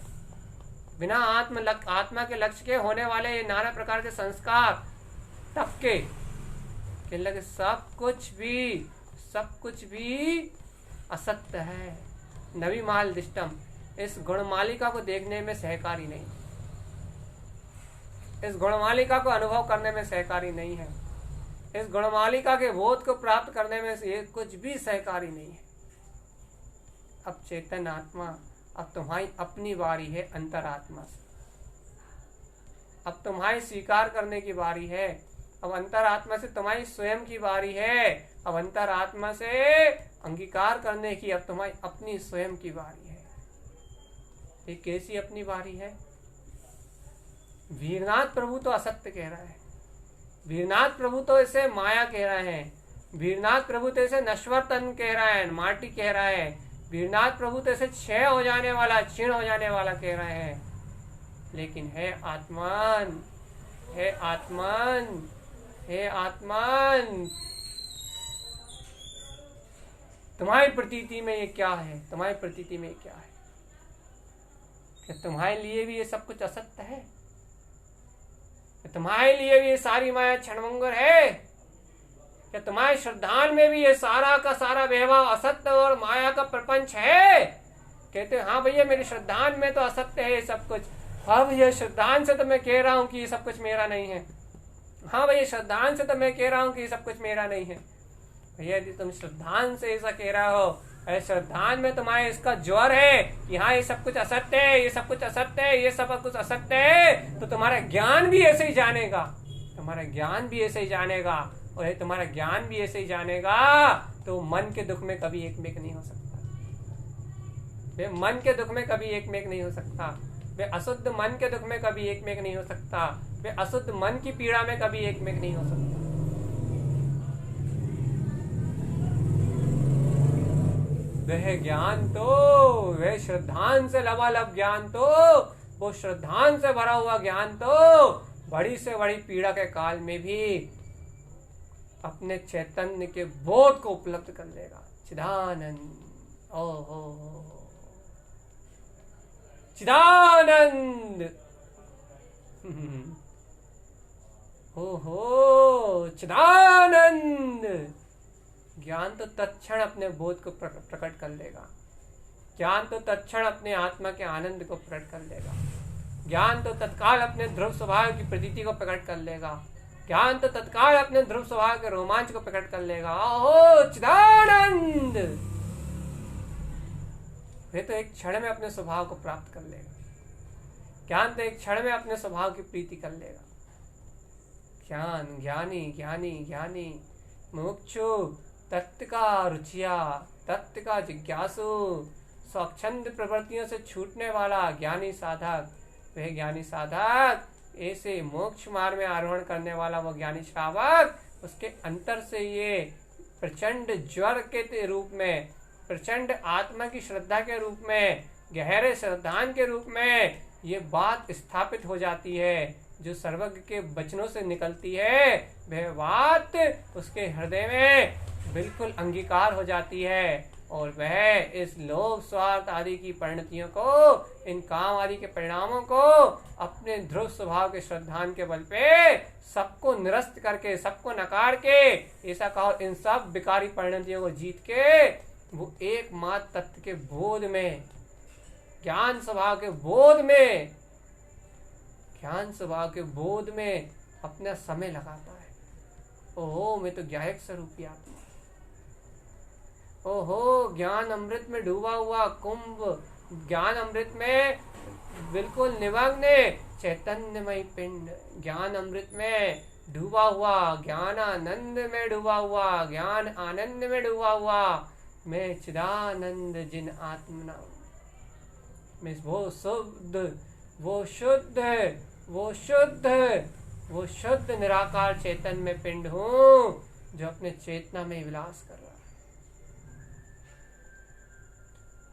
बिना आत्मा के लक्ष्य के होने वाले ये नाना प्रकार के संस्कार तब के लगे सब कुछ भी असत्य है। नवी माल दिष्टम, इस गुणमालिका को देखने में सहकारी नहीं, इस गुणमालिका को अनुभव करने में सहकारी नहीं है, इस गुणमालिका के बोध को प्राप्त करने में ये कुछ भी सहकारी नहीं है। अब चेतन आत्मा, अब तुम्हारी अपनी बारी है अंतरात्मा से, अब तुम्हारी स्वीकार करने की बारी है। अब अंतरात्मा से तुम्हारी स्वयं की बारी है। अब अंतरात्मा से अंगीकार करने की अब तुम्हारी अपनी स्वयं की बारी है। ये कैसी अपनी बारी है? वीरनाथ प्रभु तो असत्य कह रहा है, वीरनाथ प्रभु तो इसे माया कह रहे हैं, वीरनाथ प्रभु तो इसे नश्वर तन कह रहा है, माटी कह रहा है, वीरनाथ प्रभु तो इसे क्षय हो जाने वाला, क्षीण हो जाने वाला कह रहे हैं। लेकिन हे आत्मान, हे आत्मान, हे आत्मान, तुम्हारी प्रतीति में ये क्या है? तुम्हारी प्रतीति में क्या है? क्या तुम्हारे लिए भी ये सब कुछ असत्य है? तुम्हारे लिए भी ये सारी माया क्षणभंगुर है? क्या तुम्हारे श्रद्धान में भी ये सारा का सारा वैभव असत्य और माया का प्रपंच है? कहते हाँ भैया मेरी श्रद्धान में तो असत्य है ये सब कुछ। हाँ भैया श्रद्धान से तो मैं कह रहा हूँ कि ये सब कुछ मेरा नहीं है। हाँ भैया श्रद्धान से तो मैं कह रहा हूँ कि ये सब कुछ मेरा नहीं है। भैया यदि तुम श्रद्धान से ऐसा कह रहा हो, अरे श्रद्धान में तुम्हारे इसका ज्वर है कि हाँ ये सब कुछ असत्य है, ये सब कुछ असत्य है, ये सब कुछ असत्य है, तो तुम्हारा ज्ञान भी ऐसे ही जानेगा, तुम्हारा ज्ञान भी ऐसे ही जानेगा। और ये तुम्हारा ज्ञान भी ऐसे ही जानेगा तो मन के दुख में कभी एकमेक नहीं हो सकता। वे मन के दुख में कभी एकमेक नहीं हो सकता, वे अशुद्ध मन के दुख में कभी एकमेक नहीं हो सकता, वे अशुद्ध मन की पीड़ा में कभी एकमेक नहीं हो सकता। वह ज्ञान तो, वह श्रद्धान से लबालब ज्ञान तो, वो श्रद्धान से भरा हुआ ज्ञान तो बड़ी से बड़ी पीड़ा के काल में भी अपने चैतन्य के बोध को उपलब्ध कर लेगा। चिदानंद, ओहो चिदानंद, ओहो चिदानंद। ज्ञान तो तत्क्षण अपने बोध को प्रकट कर लेगा, ज्ञान तो तत्क्षण अपने आत्मा के आनंद को प्रकट कर लेगा। ज्ञान तो तत्काल अपने ध्रुव स्वभाव की प्रतीति को प्रकट कर लेगा। ज्ञान तो तत्काल अपने ध्रुव स्वभाव के रोमांच को प्रकट कर लेगा। ओहो चिदानंद, वे तो एक क्षण में अपने स्वभाव को प्राप्त कर लेगा। ज्ञान तो एक क्षण में अपने स्वभाव की प्रीति कर लेगा। ज्ञान, ज्ञानी, ज्ञानी, ज्ञानी, मुमुक्षु, तत्व का रुचिया, तत्व का जिज्ञासु, स्वच्छंद प्रवृत्तियों से छूटने वाला ज्ञानी साधक, वह ज्ञानी साधक ऐसे मोक्ष मार्ग में आरोहण करने वाला वो ज्ञानी श्रावक, उसके अंतर से ये प्रचंड ज्वर के रूप में, प्रचंड आत्मा की श्रद्धा के रूप में, गहरे श्रद्धान के रूप में ये बात स्थापित हो जाती है। जो सर्वज्ञ के वचनों से निकलती है वह बात उसके हृदय में बिल्कुल अंगीकार हो जाती है, और वह इस लोभ स्वार्थ आदि की परिणतियों को, इन काम आदि के परिणामों को अपने ध्रुव स्वभाव के श्रद्धान के बल पे सबको निरस्त करके, सबको नकार के, ऐसा कहो इन सब विकारी परिणतियों को जीत के वो एकमात्र तत्व के बोध में, ज्ञान स्वभाव के बोध में, ज्ञान स्वभाव के बोध में अपना समय लगाता है। ओहो मैं तो ज्ञायक स्वरूपी आत्मा, ओहो ज्ञान अमृत में डूबा हुआ कुंभ, ज्ञान अमृत में बिल्कुल निमग्न चैतन्यमय पिंड, ज्ञान अमृत में डूबा हुआ, ज्ञान आनंद में डूबा हुआ, ज्ञान आनंद में डूबा हुआ मैं चिदानंद जिन आत्मना, मैं वो शुद्ध, वो शुद्ध, वो शुद्ध, वो शुद्ध निराकार चेतन में पिंड हूँ जो अपने चेतना में विलास कर रहा है।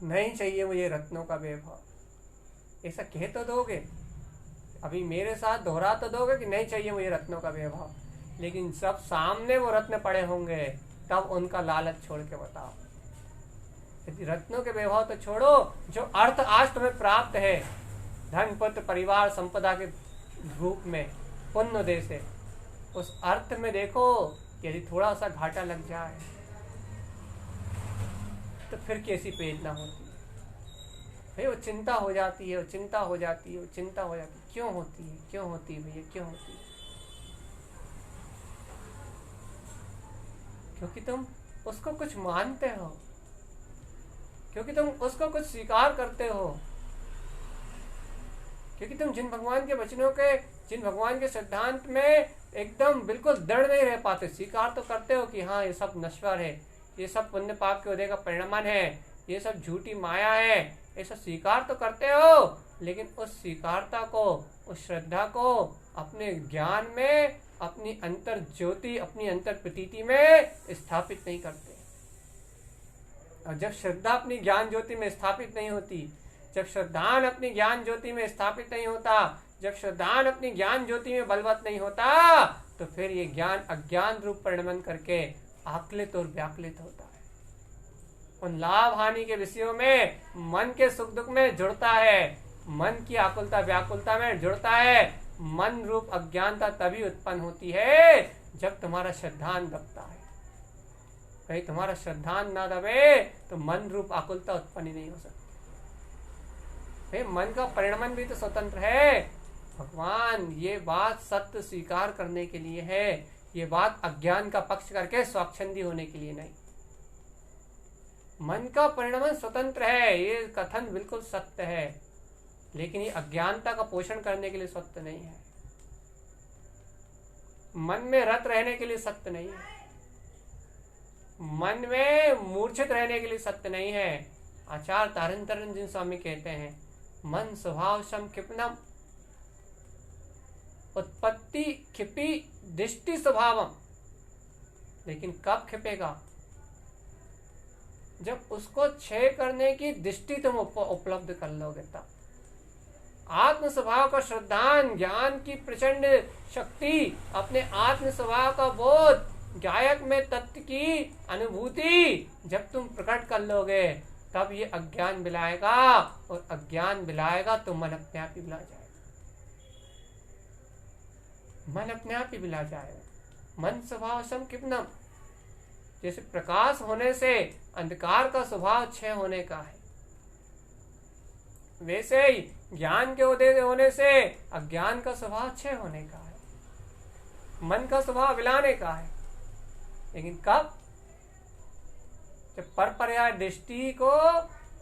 नहीं चाहिए मुझे रत्नों का वैभव, ऐसा कह तो दोगे, अभी मेरे साथ दोहरा तो दोगे कि नहीं चाहिए मुझे रत्नों का वैभव, लेकिन सब सामने वो रत्न पड़े होंगे तब उनका लालच छोड़ के बताओ। यदि रत्नों के वैभव तो छोड़ो, जो अर्थ आज तुम्हें प्राप्त है धन पुत्र परिवार संपदा के रूप में पुण्य दे से, उस अर्थ में देखो यदि थोड़ा सा घाटा लग जाए तो फिर कैसी प्रेरणा होती है भाई, वो चिंता हो जाती है, वो चिंता हो जाती है, वो चिंता हो जाती है। क्यों होती है, क्यों होती है भैया, क्यों होती है? क्योंकि तुम उसको कुछ मानते हो, क्योंकि तुम उसको कुछ स्वीकार करते हो, क्योंकि तुम जिन भगवान के वचनों के, जिन भगवान के सिद्धांत में एकदम बिल्कुल दृढ़ नहीं रह पाते, स्वीकार तो करते हो कि हाँ ये सब नश्वर है, ये सब पुण्य पाप के उदय का परिणाम है, ये सब झूठी माया है, ऐसा स्वीकार तो करते हो, लेकिन उस स्वीकारता को, उस श्रद्धा को अपने ज्ञान में, अपनी अंतर ज्योति, अपनी अंतर प्रतीति में स्थापित नहीं करते। और जब श्रद्धा अपनी ज्ञान ज्योति में स्थापित नहीं होती, जब श्रद्धान अपनी ज्ञान ज्योति में स्थापित नहीं होता, जब श्रद्धान अपनी ज्ञान ज्योति में बलवत नहीं होता, तो फिर ये ज्ञान अज्ञान रूप परिणमन करके आकलित और व्याकुलित होता है। उन लाभ हानि के विषयों में मन के सुख दुख में जुड़ता है, मन की आकुलता व्याकुलता में जुड़ता है। मन रूप अज्ञानता तभी उत्पन्न होती है जब तुम्हारा श्रद्धान दबता है। भाई तुम्हारा श्रद्धान ना दबे तो मन रूप आकुलता उत्पन्न ही नहीं हो सकती। भाई मन का परिणमन भी तो स्वतंत्र है। भगवान ये बात सत्य स्वीकार करने के लिए है, ये बात अज्ञान का पक्ष करके स्वच्छंदी होने के लिए नहीं। मन का परिणमन स्वतंत्र है, ये कथन बिल्कुल सत्य है, लेकिन ये अज्ञानता का पोषण करने के लिए सत्य नहीं है। मन में रत रहने के लिए सत्य नहीं है, मन में मूर्छित रहने के लिए सत्य नहीं है। आचार्य तारंतरंजन स्वामी कहते हैं, मन स्वभाव सम क्षिपनम उत्पत्ति क्षिपी दृष्टि स्वभावम। लेकिन कब क्षिपेगा? जब उसको क्षय करने की दृष्टि तुम उपलब्ध कर लोगे तब। आत्म स्वभाव का श्रद्धान, ज्ञान की प्रचंड शक्ति, अपने आत्म स्वभाव का बोध, गायक में तत्व की अनुभूति जब तुम प्रकट कर लोगे तब ये अज्ञान बिलाएगा, और अज्ञान बिलाएगा तो मन अपने आप ही बिला जाएगा। मन अपने आप ही बिला जाएगा। मन स्वभाव समकिपनम, जैसे प्रकाश होने से अंधकार का स्वभाव क्षय होने का है, वैसे ही ज्ञान के उदय होने से अज्ञान का स्वभाव क्षय होने का है, मन का स्वभाव विलाने का है। लेकिन कब? जब पर पर्याय दृष्टि को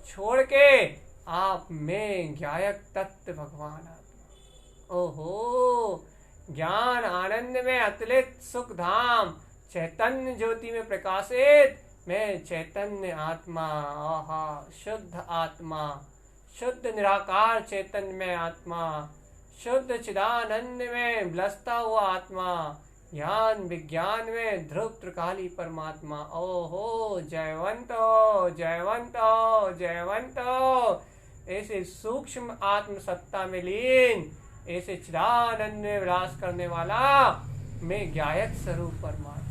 छोड़ के आप में ज्ञायक तत्व भगवान आत्मा, ओहो, ज्ञान आनंद में अतुलित सुख धाम चैतन्य ज्योति में प्रकाशित मैं चैतन्य आत्मा, आहा, शुद्ध आत्मा, शुद्ध निराकार चैतन्य में आत्मा, शुद्ध चिदानंद में विलसता हुआ आत्मा, ज्ञान विज्ञान में ध्रुव त्रिकाली परमात्मा, ओहो, जयवंत हो, जयवंत हो, जयवंत हो। ऐसे सूक्ष्म आत्म सत्ता में लीन, ऐसे चिदानंद में विलास करने वाला मैं ज्ञायक स्वरूप परमात्मा,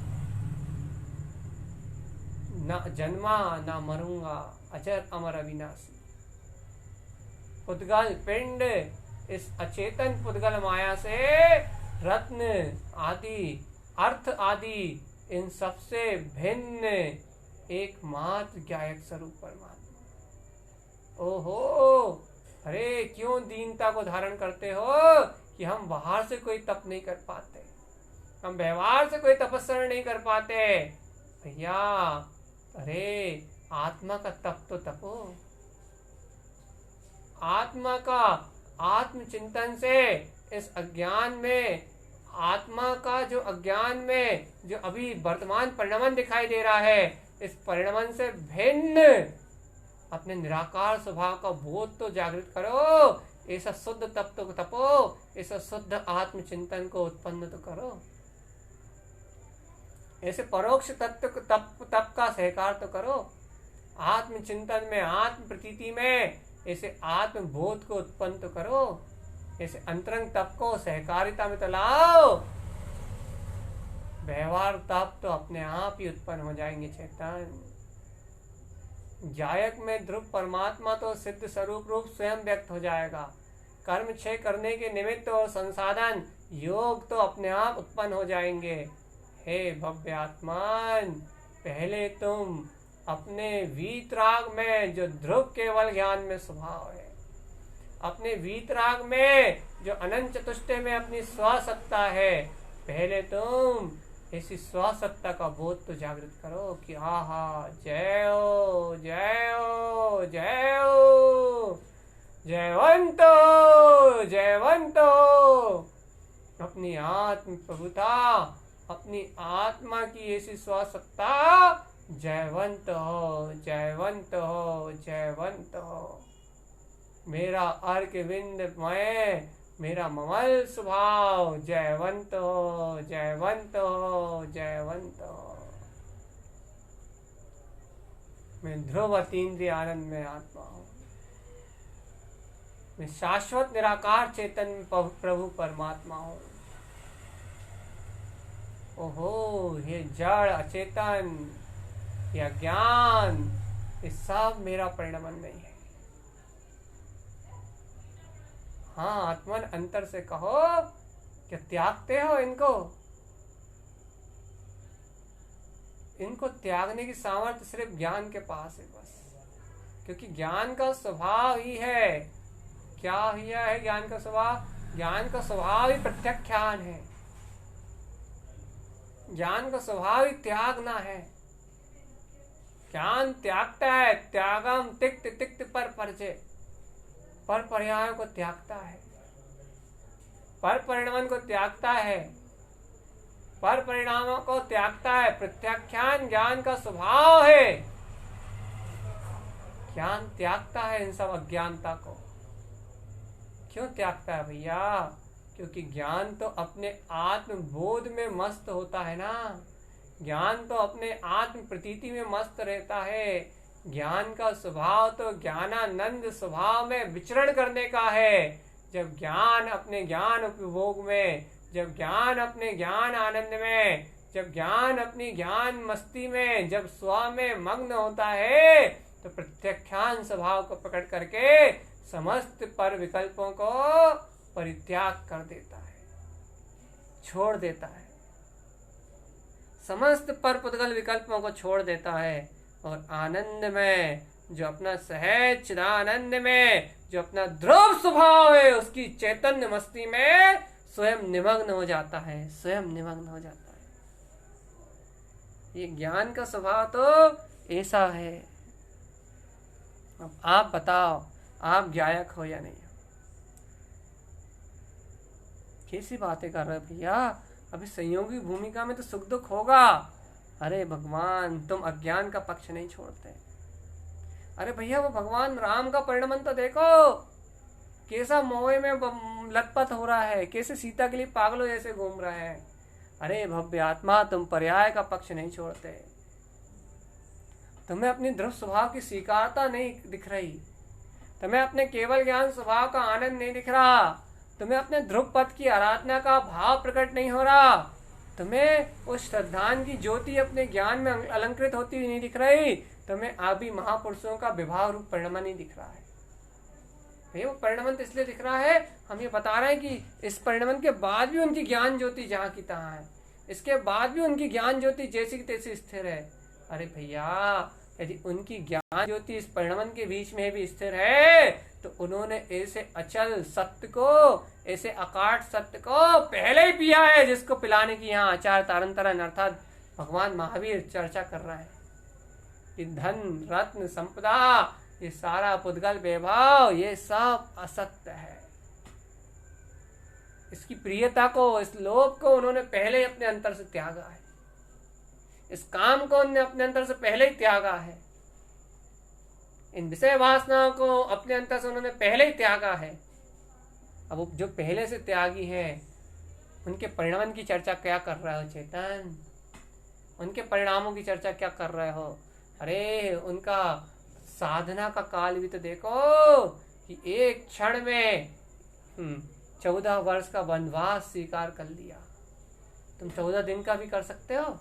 न जन्मा न मरूंगा, अजर अमर अविनाशी। पुद्गल पिंड, इस अचेतन पुद्गल माया से रत्न आदि, अर्थ आदि, इन सबसे भिन्न एकमात्र ज्ञायक स्वरूप परमात्मा। ओहो, अरे क्यों दीनता को धारण करते हो कि हम बाहर से कोई तप नहीं कर पाते, हम व्यवहार से कोई तपस्या नहीं कर पाते। भैया, अरे आत्मा का तप तो तपो, आत्मा का आत्मचिंतन से इस अज्ञान में, आत्मा का जो अज्ञान में जो अभी वर्तमान परिणमन दिखाई दे रहा है, इस परिणमन से भिन्न अपने निराकार स्वभाव का बोध तो जागृत करो, ऐसा शुद्ध तप तो तपो, ऐसा शुद्ध आत्मचिंतन को उत्पन्न तो करो, ऐसे परोक्ष तत्व तप का सहकार तो करो, आत्मचिंतन में, आत्म प्रतीति में ऐसे आत्मबोध को उत्पन्न तो करो, ऐसे अंतरंग तप को सहकारिता में तो लाओ। व्यवहार तप तो अपने आप ही उत्पन्न हो जाएंगे चेतन। जायक में ध्रुव परमात्मा तो सिद्ध स्वरूप रूप स्वयं व्यक्त हो जाएगा। कर्म क्षय करने के निमित्त और संसाधन योग तो अपने आप उत्पन्न हो जाएंगे। हे भव्य आत्मान, पहले तुम अपने वीतराग में जो ध्रुव केवल ज्ञान में स्वभाव है, अपने वीतराग में जो अनंत चतुष्टय में अपनी स्वसत्ता है, पहले तुम ऐसी स्वसत्ता का बोध तो जागृत करो कि आहा, जय हो, जय हो, जय हो, जयवंतो, जयवंतो। अपनी आत्म प्रभुता, अपनी आत्मा की ऐसी स्वसत्ता, जयवंत हो, जयवंत हो, जयवंत हो। मेरा अर्क विंदमय, मेरा ममल स्वभाव, जयवंत हो, जयवंत हो, जयवंत हो। मैं ध्रुव अतीन्द्रिय आनंद में आत्मा हूँ, मैं शाश्वत निराकार चेतन प्रभु परमात्मा हूँ। ओहो, ये जड़ अचेतन, यह ज्ञान, ये सब मेरा परिणमन नहीं है। हाँ, आत्मन अंतर से कहो, क्या त्यागते हो इनको? इनको त्यागने की सामर्थ्य सिर्फ ज्ञान के पास है बस, क्योंकि ज्ञान का स्वभाव ही है। क्या ही है ज्ञान का स्वभाव? ज्ञान का स्वभाव ही प्रत्याख्यान है, ज्ञान का स्वभाव ही त्यागना है। ज्ञान त्यागता है, त्यागम तिक्त तिक्त पर परजय, पर पर्यायों को त्यागता है, पर परिणाम को त्यागता है, पर परिणामों को त्यागता है। प्रत्याख्यान ज्ञान का स्वभाव है। ज्ञान त्यागता है इन सब अज्ञानता को। क्यों त्यागता है भैया? क्योंकि ज्ञान तो अपने आत्म बोध में मस्त होता है ना, ज्ञान तो अपने आत्म प्रतीति में मस्त रहता है। ज्ञान का स्वभाव तो ज्ञानानंद स्वभाव में विचरण करने का है। जब ज्ञान अपने ज्ञान उपभोग में, जब ज्ञान अपने ज्ञान आनंद में, जब ज्ञान अपनी ज्ञान मस्ती में, जब स्व में मग्न होता है, तो प्रत्याख्यान स्वभाव को पकड़ करके समस्त पर विकल्पों को परित्याग कर देता है, छोड़ देता है। समस्त पर पुद्गल विकल्पों को छोड़ देता है और आनंद में, जो अपना सहज चिदानंद में जो अपना ध्रुव स्वभाव है उसकी चैतन्य मस्ती में स्वयं निमग्न हो जाता है, स्वयं निमग्न हो जाता है। ये ज्ञान का स्वभाव तो ऐसा है। अब आप बताओ, आप गायक हो या नहीं हो? कैसी बातें कर रहे हो भैया? अभी संयोगी भूमिका में तो सुख दुख होगा। अरे भगवान, तुम अज्ञान का पक्ष नहीं छोड़ते। अरे भैया, वो भगवान राम का परिणमन तो देखो, कैसा मोह में लतपथ हो रहा है, कैसे सीता के लिए पागलों जैसे घूम रहा है। अरे भव्य आत्मा, तुम पर्याय का पक्ष नहीं छोड़ते। तुम्हें अपनी ध्रुव स्वभाव की स्वीकारता नहीं दिख रही, तुम्हें अपने केवल ज्ञान स्वभाव का आनंद नहीं दिख रहा, तुम्हें अपने ध्रुव पद की आराधना का भाव प्रकट नहीं हो रहा, तुम्हें उस श्रद्धान की ज्योति अपने ज्ञान में अलंकृत होती हुई नहीं दिख रही, तुम्हें आदि महापुरुषों का विभाव रूप परिणमन नहीं दिख रहा है। वो परिणमन तो इसलिए दिख रहा है, हम ये बता रहे हैं कि इस परिणमन के बाद भी उनकी ज्ञान ज्योति जहाँ की तहाँ है, इसके बाद भी उनकी ज्ञान ज्योति जैसी की तैसी स्थिर है। अरे भैया, यदि उनकी ज्ञान ज्योति इस परिणमन के बीच में भी स्थिर है तो उन्होंने ऐसे अचल सत्य को, ऐसे अकाट सत्य को पहले ही पिया है, जिसको पिलाने की यहाँ आचार तारंतरन अर्थात भगवान महावीर चर्चा कर रहा है। कि धन रत्न संपदा, ये सारा पुद्गल वैभव, ये सब असत्य है। इसकी प्रियता को, इस लोभ को उन्होंने पहले ही अपने अंतर से त्यागा है, इस काम को उन्होंने अपने अंतर से पहले ही त्यागा है, इन विषय वासनाओं को अपने अंतर से उन्होंने पहले ही त्यागा है। अब वो जो पहले से त्यागी है उनके परिणाम की चर्चा क्या कर रहे हो चेतन? उनके परिणामों की चर्चा क्या कर रहे हो? अरे उनका साधना का काल भी तो देखो कि एक क्षण में 14 वर्ष का वनवास स्वीकार कर लिया। तुम 14 दिन का भी कर सकते हो।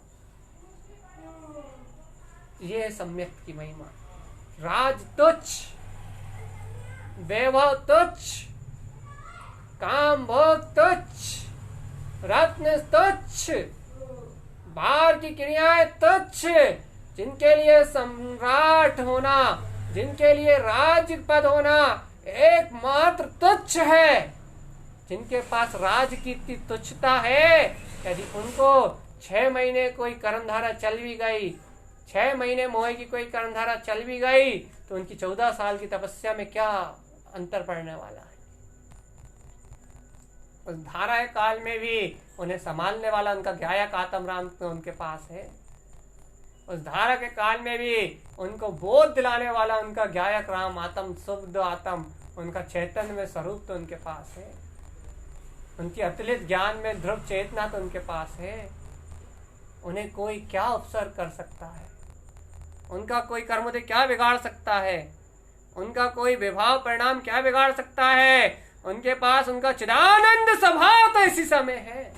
ये सम्यक की महिमा। राज तुच्छ, वैभव तुच्छ, काम भोग तुच्छ, रत्न तुच्छ, बाहर की क्रियाएं तुच्छ, जिनके लिए सम्राट होना, जिनके लिए राज्य पद होना एकमात्र तुच्छ है, जिनके पास राज की इतनी तुच्छता है, यदि उनको 6 महीने कोई कर्मधारा चल भी गई, 6 महीने मोह की कोई कर्मधारा चल भी गई, तो उनकी 14 साल की तपस्या में क्या अंतर पड़ने वाला है? उस धारा काल में भी उन्हें संभालने वाला उनका गायक आत्म राम तो उनके पास है। उस धारा के काल में भी उनको बोध दिलाने वाला उनका गायक राम आत्म, शुद्ध आत्म, उनका चैतन्य में स्वरूप तो उनके पास है। उनकी अतुलित ज्ञान में ध्रुव चेतना तो उनके पास है। उन्हें कोई क्या उपसर्ग कर सकता है? उनका कोई कर्मोदय क्या बिगाड़ सकता है? उनका कोई विभाव परिणाम क्या बिगाड़ सकता है? उनके पास उनका चिदानंद स्वभाव तो इसी समय है,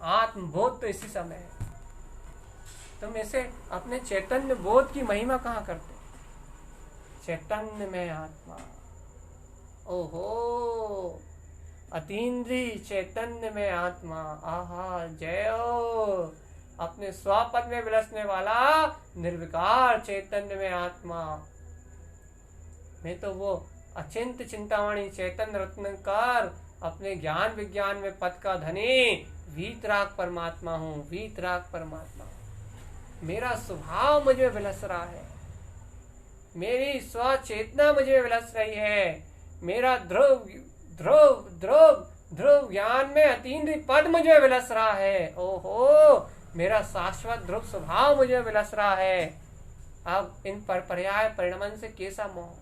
आत्मबोध तो इसी समय है। तुम ऐसे अपने चैतन्य बोध की महिमा कहाँ करते? चैतन्य में आत्मा, ओहो, अतीन्द्रिय चैतन्य में आत्मा, आहा जयो, अपने स्वपद में विलसने वाला निर्विकार चैतन्य में आत्मा। मैं तो वो अचिंत चिंतामणि चैतन्य रत्न कर अपने ज्ञान विज्ञान में पद का धनी वीतराग परमात्मा हूँ, वीतराग परमात्मा। मेरा स्वभाव मुझे विलस रहा है, मेरी स्वचेतना मुझे विलस रही है, मेरा ध्रुव ध्रुव ध्रुव ध्रुव ज्ञान में अतीन्द्रिय पद मुझे विलस रहा है। ओहो, मेरा शाश्वत ध्रुव स्वभाव मुझे विलस रहा है। अब इन पर्याय परिणमन से कैसा मोह?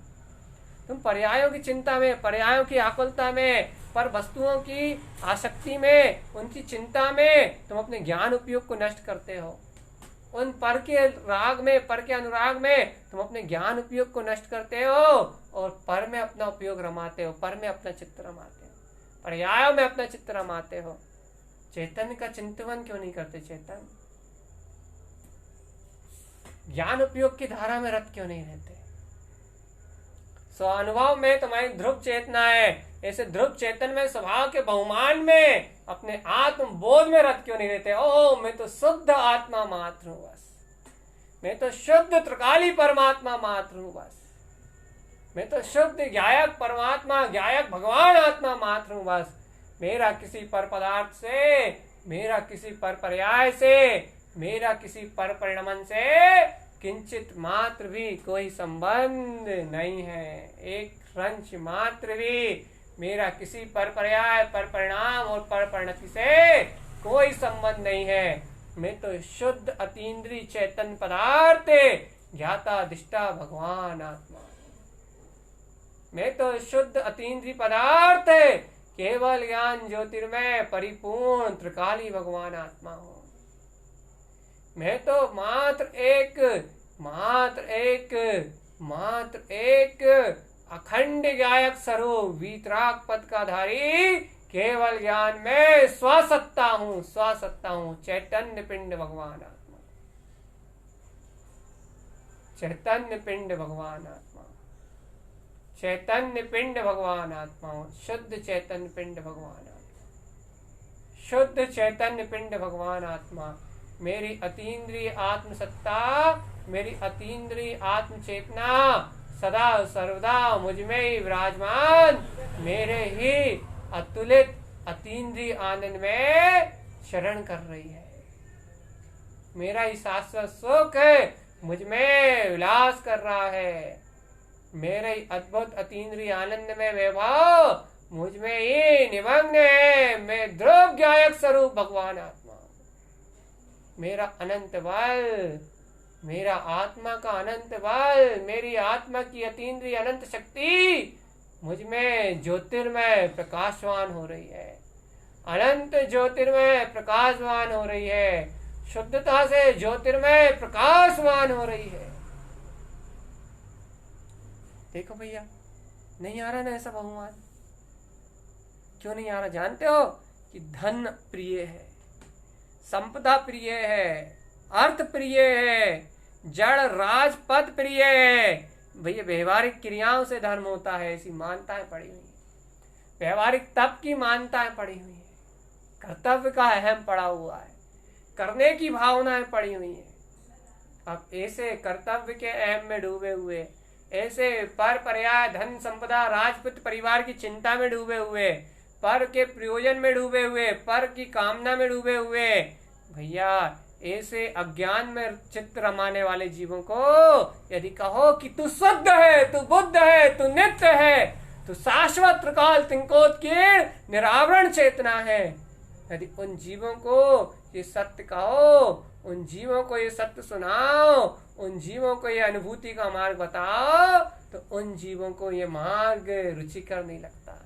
तुम पर्यायों की चिंता में, पर्यायों की आकुलता में, पर वस्तुओं की आसक्ति में, उनकी चिंता में तुम अपने ज्ञान उपयोग को नष्ट करते हो। उन पर के राग में, पर के अनुराग में तुम अपने ज्ञान उपयोग को नष्ट करते हो और पर में अपना उपयोग रमाते हो, पर में अपना चित्त रमाते हो, पर्यायों में अपना चित्त रमाते हो। चैतन्य का चिंतन क्यों नहीं करते? चैतन्य ज्ञान उपयोग की धारा में रत क्यों नहीं रहते? स्व अनुभव में तुम्हारी ध्रुव चेतना है, ऐसे ध्रुव चेतन में स्वभाव के बहुमान में अपने आत्म बोध में रत क्यों नहीं रहते? ओह, मैं तो शुद्ध आत्मा मात्र हूं बस, मैं तो शुद्ध त्रिकाली परमात्मा मात्र हूं बस। मैं तो शुद्ध ज्ञायक परमात्मा, ज्ञायक भगवान आत्मा मात्र हूं बस। मेरा किसी पर पदार्थ से, मेरा किसी पर पर्याय से, मेरा किसी पर परिणमन से किंचित मात्र भी कोई संबंध नहीं है। एक रंच मात्र भी मेरा किसी पर पर्याय, पर परिणाम और पर परिणति से कोई संबंध नहीं है। मैं तो शुद्ध अतीन्द्रिय चैतन्य पदार्थ, ज्ञाता दिष्टा भगवान आत्मा। मैं तो शुद्ध अतीन्द्रिय पदार्थ, केवल ज्ञान ज्योतिर्मय परिपूर्ण त्रिकाली भगवान आत्मा हूं। मैं तो मात्र एक अखंड गायक स्वरूप वीतराग पद का धारी केवल ज्ञान में स्वसत्ता हूं। चैतन्य पिंड भगवान आत्मा, चैतन्य पिंड भगवान आत्मा, चैतन्य पिंड भगवान आत्मा हूं। शुद्ध चैतन्य पिंड भगवान आत्मा, शुद्ध चैतन्य पिंड भगवान आत्मा। मेरी अतीन्द्रिय आत्मसत्ता, मेरी अतीन्द्रिय आत्म चेतना सदा सर्वदा मुझ में ही विराजमान, मेरे ही अतुलित अतीन्द्रिय आनंद में शरण कर रही है। मेरा ही शाश्वत सुख मुझ में विलास कर रहा है। मेरे ही अद्भुत अतीन्द्रिय आनंद में वैभव मुझ में ही निमग्न है। मैं ध्रुव ज्ञायक स्वरूप भगवान आत्मा। मेरा अनंत बल, मेरा आत्मा का अनंत बल, मेरी आत्मा की अतीन्द्रिय अनंत शक्ति मुझ में ज्योतिर्मय प्रकाशवान हो रही है। अनंत ज्योतिर्मय प्रकाशवान हो रही है। शुद्धता से ज्योतिर्मय प्रकाशवान हो रही है। देखो भैया, नहीं आ रहा ना ऐसा बहुमान? क्यों नहीं आ रहा जानते हो? कि धन प्रिय है, संपदा प्रिय है, अर्थ प्रिय है, जड़ राजपद प्रिय है। भैया व्यवहारिक क्रियाओं से धर्म होता है, ऐसी मान्यताएं पड़ी हुई है। व्यवहारिक तप की मान्यताएं पड़ी हुई है। कर्तव्य का अहम पड़ा हुआ है, करने की भावनाएं पड़ी हुई है। अब ऐसे कर्तव्य के अहम में डूबे हुए, ऐसे पर पर्याय धन संपदा राजपूत परिवार की चिंता में डूबे हुए, पर के प्रयोजन में डूबे हुए, पर की कामना में डूबे हुए, भैया ऐसे अज्ञान में चित्त रमाने वाले जीवों को यदि कहो कि तू शुद्ध है, तू बुद्ध है, तू नित्य है, तू शाश्वत त्रिकाल तिंकोत्कीर्ण निरावरण चेतना है, यदि उन जीवों को ये सत्य कहो, उन जीवों को ये सत्य सुनाओ, उन जीवों को ये अनुभूति का मार्ग बताओ, तो उन जीवों को ये मार्ग रुचिकर नहीं लगता।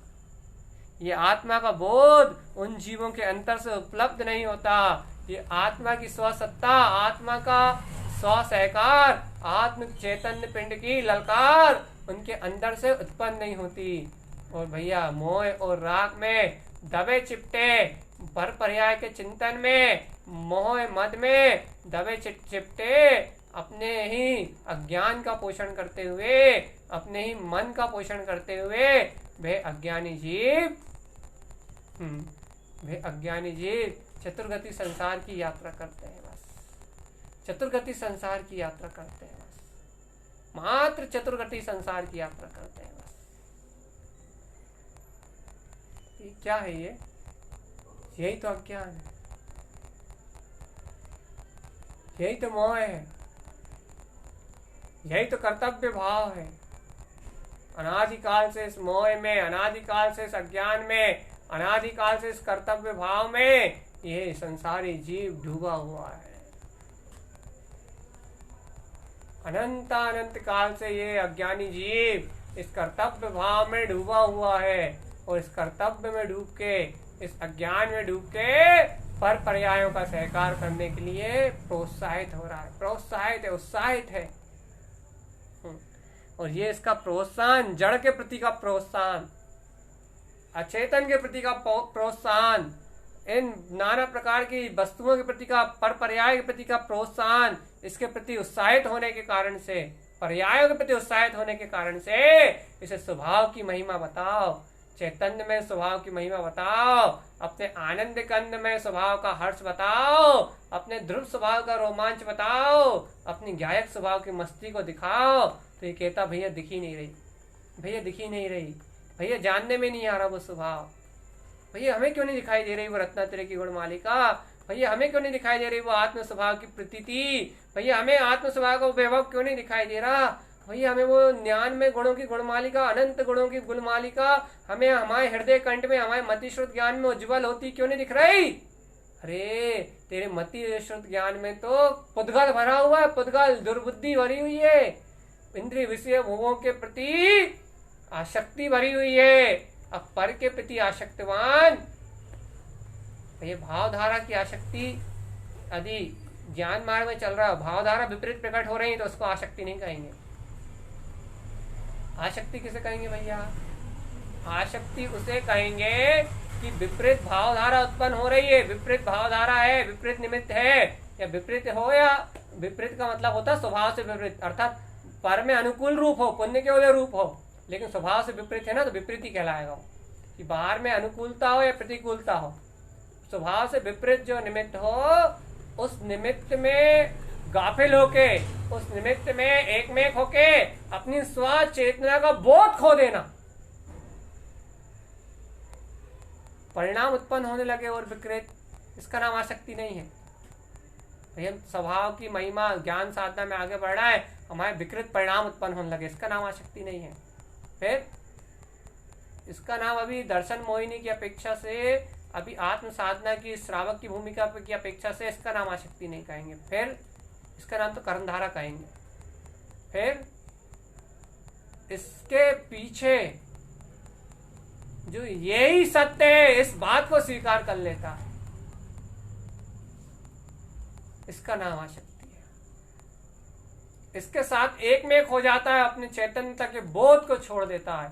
ये आत्मा का बोध उन जीवों के अंतर से उपलब्ध नहीं होता। ये आत्मा की स्वसत्ता, आत्मा का स्व सहकार, आत्म चैतन्य पिंड की ललकार उनके अंदर से उत्पन्न नहीं होती। और भैया मोह और राग में दबे चिपटे, पर पर्याय के चिंतन में, मोह मद में दबे चिपटे, अपने ही अज्ञान का पोषण करते हुए, अपने ही मन का पोषण करते हुए वे अज्ञानी जीव चतुर्गति संसार की यात्रा करते हैं। बस चतुर्गति संसार की यात्रा करते हैं, बस मात्र चतुर्गति संसार की यात्रा करते हैं। बस ये क्या है? ये यही तो अज्ञान है, यही तो मोह है, यही तो कर्तव्य भाव है। अनादिकाल से इस मोह में, अनादिकाल से इस अज्ञान में, अनादिकाल से इस कर्तव्य भाव में ये संसारी जीव डूबा हुआ है। अनंत काल से ये अज्ञानी जीव इस कर्तव्य भाव में डूबा हुआ है, और इस कर्तव्य में डूब के, इस अज्ञान में डूब के पर पर्यायों का सहकार करने के लिए प्रोत्साहित हो रहा है, प्रोत्साहित है, उत्साहित है। और ये इसका प्रोत्साहन, जड़ के प्रति का प्रोत्साहन, अचेतन के प्रति का प्रोत्साहन, इन नाना प्रकार की वस्तुओं के प्रति का, पर पर्याय के प्रति का प्रोत्साहन, इसके प्रति उत्साहित होने के कारण से, पर्यायों के प्रति उत्साहित होने के कारण से इसे स्वभाव की महिमा बताओ, चैतन्य में स्वभाव की महिमा बताओ, अपने आनंद कंद में स्वभाव का हर्ष बताओ, अपने ध्रुव स्वभाव का रोमांच बताओ, अपनी गायक स्वभाव की मस्ती को दिखाओ। तो ये कहता भैया दिख ही नहीं रही, भैया दिख ही नहीं रही, भैया जानने में नहीं आ रहा वो स्वभाव, भैया हमें क्यों नहीं दिखाई दे रही वो रत्नात्रय की गुण मालिका, भैया हमें क्यों नहीं दिखाई दे रही वो आत्म स्वभाव की प्रतीति, भैया हमें आत्म स्वभाव का वैभव क्यों नहीं दिखाई दे रहा, भैया हमें वो ज्ञान में गुणों की गुणमालिका, अनंत गुणों की गुणमालिका हमें हमारे हृदय कंठ में, हमारे मति श्रुत ज्ञान में उज्ज्वल होती क्यों नहीं दिख रही। अरे तेरे मति श्रुत ज्ञान में तो पुद्गल भरा हुआ है, पुद्गल दुर्बुद्धि भरी हुई है, इंद्रिय विषय भोगों के प्रति आसक्ति भरी हुई है। अब पर के प्रति आसक्तवान, ये भावधारा की आसक्ति यदि ज्ञान मार्ग में चल रहा, भावधारा विपरीत प्रकट हो रही है तो उसको आसक्ति नहीं कहेंगे। आसक्ति किसे कहेंगे भैया? आसक्ति उसे कहेंगे कि विपरीत भावधारा उत्पन्न हो रही है, विपरीत भावधारा है, विपरीत निमित्त है, या विपरीत हो, या विपरीत का मतलब होता है स्वभाव से विपरीत, अर्थात पर में अनुकूल रूप हो, पुण्य के वाले रूप हो, लेकिन स्वभाव से विपरीत है ना तो विपरीत ही कहलाएगा कि बाहर में अनुकूलता हो या प्रतिकूलता हो। स्वभाव से विपरीत जो निमित्त हो, उस निमित्त में गाफिल होके, उस निमित्त में एकमेक होके अपनी स्व चेतना का बोध खो देना, परिणाम उत्पन्न होने लगे और विकृत, इसका नाम आसक्ति नहीं है। हम स्वभाव की महिमा ज्ञान साधना में आगे बढ़ रहा है, हमारे विकृत परिणाम उत्पन्न होने लगे, इसका नाम आसक्ति नहीं है। फिर इसका नाम अभी दर्शन मोहिनी की अपेक्षा से, अभी आत्म साधना की श्रावक की भूमिका की अपेक्षा से इसका नाम आसक्ति नहीं कहेंगे, फिर इसका नाम तो कर्मधारा कहेंगे। फिर इसके पीछे जो यही सत्य है इस बात को स्वीकार कर लेता है, इसका नाम आसक्ति है। इसके साथ एक में एक हो जाता है, अपने चैतन्यता के बोध को छोड़ देता है,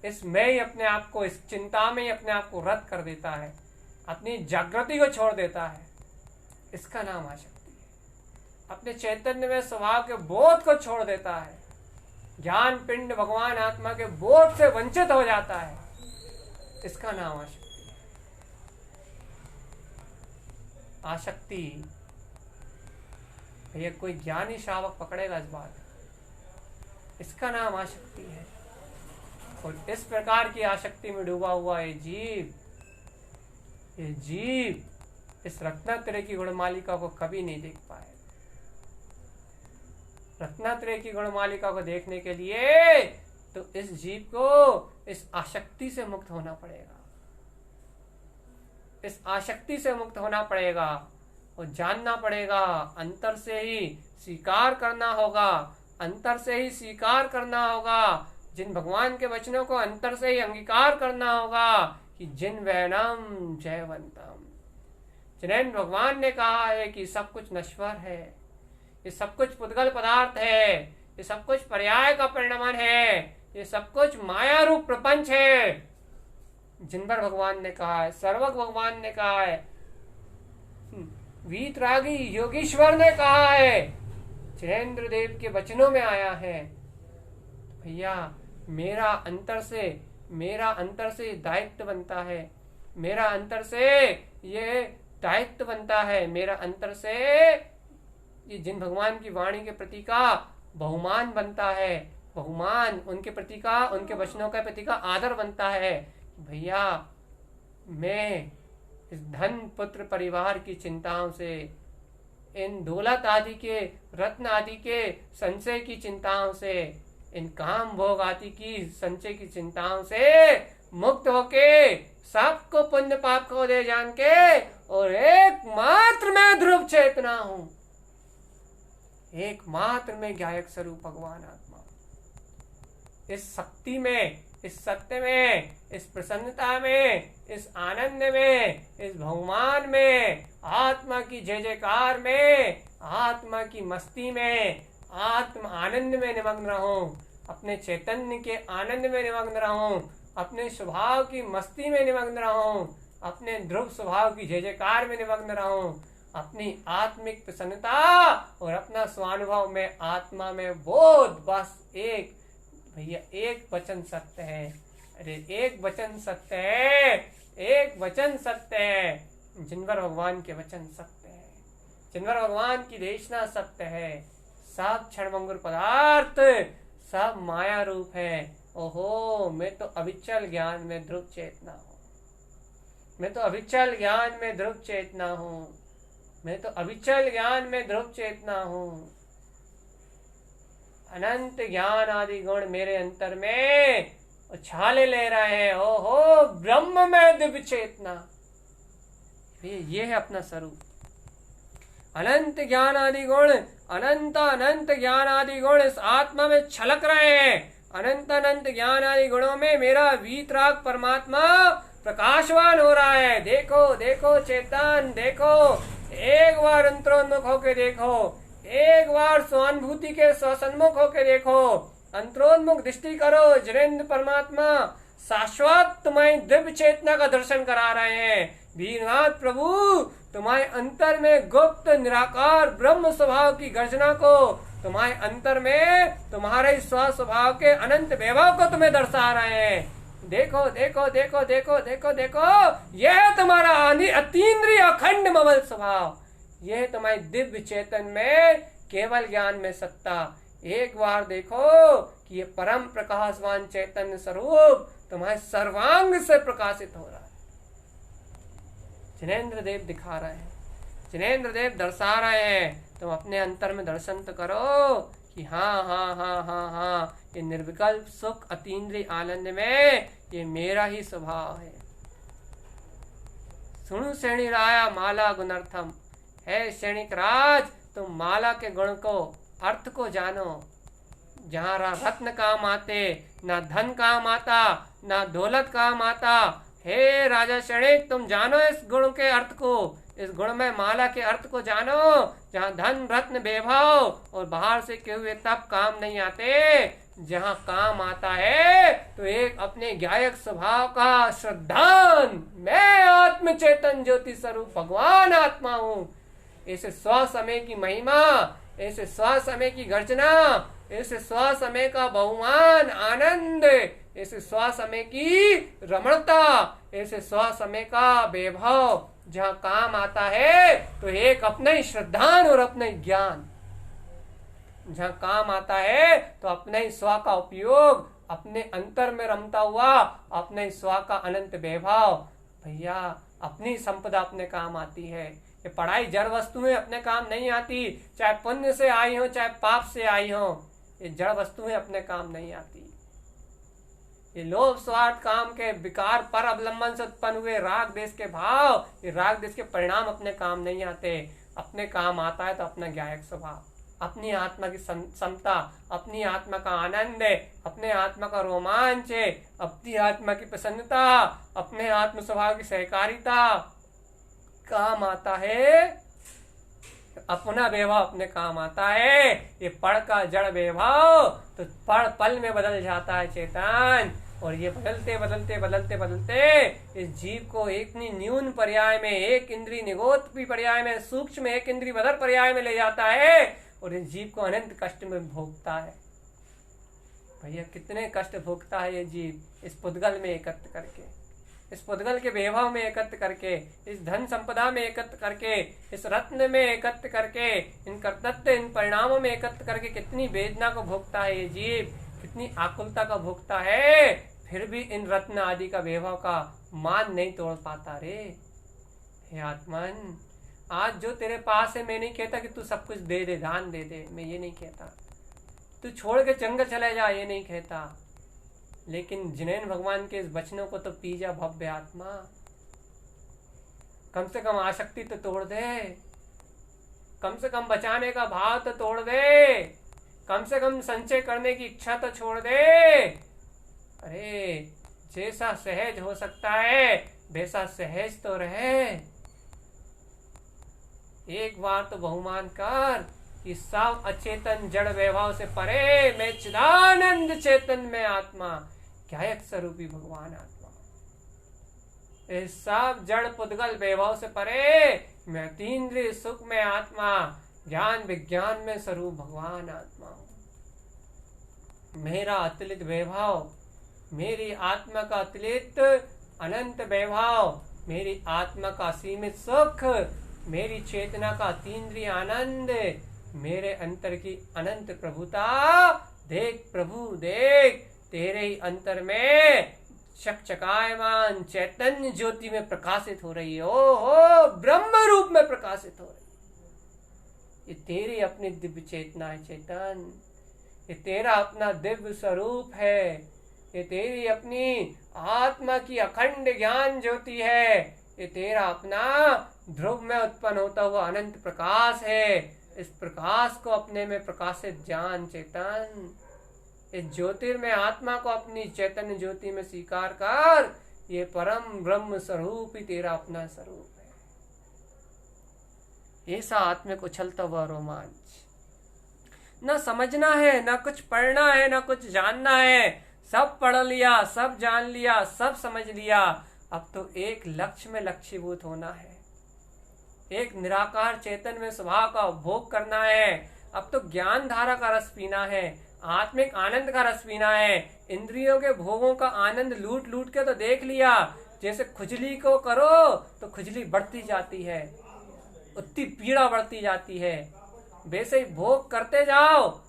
इसमें ही अपने आप को, इस चिंता में ही अपने आप को रद्द कर देता है, अपनी जागृति को छोड़ देता है, इसका नाम आसक्ति है। अपने चैतन्य में स्वभाव के बोध को छोड़ देता है, ज्ञान पिंड भगवान आत्मा के बोध से वंचित हो जाता है, इसका नाम आसक्ति है। आसक्ति ये कोई ज्ञानी श्रावक पकड़ेगा इस बात, इसका नाम आसक्ति है। और इस प्रकार की आसक्ति में डूबा हुआ ये जीव इस रत्नात्रय की गुणमालिका को कभी नहीं देख पाए। रत्नात्रय की गुणमालिका को देखने के लिए तो इस जीव को इस आसक्ति से मुक्त होना पड़ेगा, इस आसक्ति से मुक्त होना पड़ेगा और जानना पड़ेगा, अंतर से ही स्वीकार करना होगा, अंतर से ही स्वीकार करना होगा, जिन भगवान के वचनों को अंतर से ही अंगीकार करना होगा कि जिन वैनम जयवंतम, जिन भगवान ने कहा है कि सब कुछ नश्वर है, ये सब कुछ पुद्गल पदार्थ है, ये सब कुछ पर्याय का परिणमन है, ये सब कुछ माया रूप प्रपंच है, जिन पर भगवान ने कहा है, सर्वज्ञ भगवान ने कहा है, वीतरागी योगीश्वर ने कहा है, जयेंद्र देव के वचनों में आया है। भैया मेरा अंतर से दायित्व बनता है, मेरा अंतर से ये दायित्व बनता है, मेरा अंतर से ये जिन भगवान की वाणी के प्रति का बहुमान बनता है, बहुमान उनके प्रति का, उनके वचनों के प्रति का आदर बनता है। भैया मैं इस धन पुत्र परिवार की चिंताओं से, इन दौलत आदि के, रत्न आदि के संचय की चिंताओं से, इन काम भोग आदि की संचय की चिंताओं से मुक्त होके सबको पुण्य पाप को दे जान के, और एकमात्र मैं ध्रुव चेतना हूं, एकमात्र मैं गायक स्वरूप भगवान आत्मा, इस शक्ति में, इस सत्य में, इस प्रसन्नता में, इस आनंद में, इस भगवान में, आत्मा की जय जयकार में, आत्मा की मस्ती में, आत्म आनंद में निमग्न रहूं, अपने चैतन्य के आनंद में निमग्न रहूं, अपने स्वभाव की मस्ती में निमग्न रहूं, अपने ध्रुव स्वभाव की जय जयकार में निमग्न रहूं, अपनी आत्मिक प्रसन्नता और अपना स्वानुभव में, आत्मा में बोध, बस एक भैया एक वचन सत्य है। अरे एक वचन सत्य है, एक वचन सत्य है, जिन पर भगवान के वचन सत्य है, जिन पर भगवान की देशना सत्य है। सब क्षणभंगुर पदार्थ सब माया रूप है ओहो, मैं तो अविचल ज्ञान में ध्रुव चेतना हूँ, मैं तो अविचल ज्ञान में ध्रुव चेतना हूँ, मैं तो अविचल ज्ञान में ध्रुव चेतना हूँ। अनंत ज्ञान आदि गुण मेरे अंतर में उछाले ले रहे हैं। ओहो, ब्रह्म में दिव्य चेतना, ये है अपना स्वरूप। अनंत ज्ञान आदि गुण, अनंत अनंत ज्ञान आदि गुण इस आत्मा में छलक रहे हैं। अनंत अनंत ज्ञान आदि गुणों में मेरा वीतराग परमात्मा प्रकाशवान हो रहा है। देखो देखो चेतन, देखो, एक बार अंतरोन्मुख होके देखो, एक बार स्वानुभूति के स्वसन्मुख होके देखो, अंतरोन्मुख दृष्टि करो। जिनेन्द्र परमात्मा शाश्वत तुम्हारी दिव्य चेतना का दर्शन करा रहे हैं। वीरनाथ प्रभु तुम्हारे अंतर में गुप्त निराकार ब्रह्म स्वभाव की गर्जना को, तुम्हारे अंतर में तुम्हारे स्व स्वभाव के अनंत वैभव को तुम्हें दर्शा रहे हैं। देखो देखो देखो देखो देखो देखो, यह तुम्हारा अतीन्द्रिय अखंड ममल स्वभाव, यह तुम्हारी दिव्य चेतन में केवल ज्ञान में सत्ता। एक बार देखो कि ये परम प्रकाशवान चैतन्य स्वरूप तुम्हारे सर्वांग से प्रकाशित हो रहा है। जिनेन्द्र देव दिखा रहे हैं, जिनेन्द्र देव दर्शा रहे हैं। तुम अपने अंतर में दर्शन तो करो कि हाँ हाँ हाँ हाँ हाँ, ये निर्विकल्प सुख अतीन्द्रिय आनंद में ये मेरा ही स्वभाव है। सुनु श्रेणी राया माला गुणर्थम, है श्रेणिक राज तुम माला के गुण को, अर्थ को जानो। जहाँ रत्न काम आते, ना धन काम आता, ना दौलत काम आता। हे राजा श्रेणिक, तुम जानो इस गुण के अर्थ को, इस गुण में माला के अर्थ को जानो। जहाँ धन रत्न वैभव और बाहर से किए हुए तब काम नहीं आते, जहाँ काम आता है तो एक अपने ज्ञायक स्वभाव का श्रद्धान, मैं आत्म चेतन ज्योति स्वरूप भगवान आत्मा हूँ। ऐसे स्व समय की महिमा, ऐसे स्व समय की गर्जना, ऐसे स्व समय का बहुमान आनंद, ऐसे स्व समय की रमणता, ऐसे स्व समय का वैभव, जहाँ काम आता है तो एक अपना ही श्रद्धान और अपना ही ज्ञान। जहाँ काम आता है तो अपने ही स्व का उपयोग, अपने अंतर में रमता हुआ अपने ही स्व का अनंत वैभव। भैया, अपनी संपदा अपने काम आती है। ये पढ़ाई जड़ वस्तुएं अपने काम नहीं आती, चाहे पुण्य से आई हो चाहे पाप से आई हो। ये जड़ वस्तुएं अपने काम नहीं आती। ये लोभ स्वार्थ काम के विकार पर अवलंबन से उत्पन्न हुए राग देश के भाव, ये राग देश के परिणाम अपने काम नहीं आते। अपने काम आता है तो अपना ज्ञायक स्वभाव, अपनी आत्मा की समता, अपनी आत्मा का आनंद, अपने आत्मा का रोमांच, अपनी आत्मा की प्रसन्नता, अपने आत्म स्वभाव की सहकारिता काम आता है। अपना वैभव अपने काम आता है। ये पढ़ का जड़ वैभव तो पढ़ पल में बदल जाता है चेतन। और ये बदलते बदलते बदलते बदलते इस जीव को एक न्यून पर्याय में, एक इंद्री निगोत पर्याय में, सूक्ष्म एक इंद्री बदर पर्याय में ले जाता है और इस जीव को अनंत कष्ट में भोगता है। भैया, कितने कष्ट भोगता है ये जीव इस पुद्गल में एकत्र करके, इस पुद्गल के वैभव में एकत्र करके, इस धन संपदा में एकत्र करके, इस रत्न में एकत्र करके, इन कर्तव्य इन परिणामों में एकत्र करके कितनी वेदना को भोगता है ये जीव, कितनी आकुलता का भोगता है। फिर भी इन रत्न आदि का वैभव का मान नहीं तोड़ पाता रे। हे आत्मन, आज जो तेरे पास है, मैं नहीं कहता कि तू सब कुछ दे दे, दान दे दे, मैं ये नहीं कहता। तू छोड़ के जंगल चले जा, ये नहीं कहता। लेकिन जिनेन्द्र भगवान के इस वचनों को तो पी जा भव्य आत्मा। कम से कम आसक्ति तो तोड़ दे, कम से कम बचाने का भाव तो तोड़ दे, कम से कम संचय करने की इच्छा तो छोड़ दे। अरे, जैसा सहज हो सकता है वैसा सहज तो रहे। एक बार तो बहुमान कर कि सब अचेतन जड़ वैभव से परे मैं चिदानंद चेतन में आत्मा, ज्ञायक स्वरूपी भगवान आत्मा। इस सब जड़ पुद्गल वैभव से परे मैं अतीन्द्रिय सुख में आत्मा, ज्ञान विज्ञान में स्वरूप भगवान आत्मा हूं। मेरा अतुलित वैभव, मेरी आत्मा का अतुलित अनंत वैभव, मेरी आत्मा का सीमित सुख, मेरी चेतना का अतीन्द्रिय आनंद, मेरे अंतर की अनंत प्रभुता। देख प्रभु देख, तेरे ही अंतर में चकचकायमान चैतन्य ज्योति में प्रकाशित हो रही है। ओ हो ब्रह्म रूप में प्रकाशित हो रही है। ये तेरी अपनी दिव्य चेतना है चेतन, ये तेरा अपना दिव्य स्वरूप है, ये तेरी अपनी आत्मा की अखंड ज्ञान ज्योति है, ये तेरा अपना ध्रुव में उत्पन्न होता हुआ अनंत प्रकाश है। इस प्रकाश को अपने में प्रकाशित जान चेतन, इस ज्योतिर्मय आत्मा को अपनी चैतन्य ज्योति में स्वीकार कर। ये परम ब्रह्म स्वरूप ही तेरा अपना स्वरूप है। ऐसा आत्मिक उछलता हुआ रोमांच, न समझना है, न कुछ पढ़ना है, न कुछ जानना है। सब पढ़ लिया, सब जान लिया, सब समझ लिया। अब तो एक लक्ष्य में लक्ष्यभूत होना है, एक निराकार चेतन में स्वभाव का उपभोग करना है। अब तो ज्ञान धारा का रस पीना है, आत्मिक आनंद का रस पीना है। इंद्रियों के भोगों का आनंद लूट लूट के तो देख लिया। जैसे खुजली को करो तो खुजली बढ़ती जाती है, उतनी पीड़ा बढ़ती जाती है। वैसे ही भोग करते जाओ,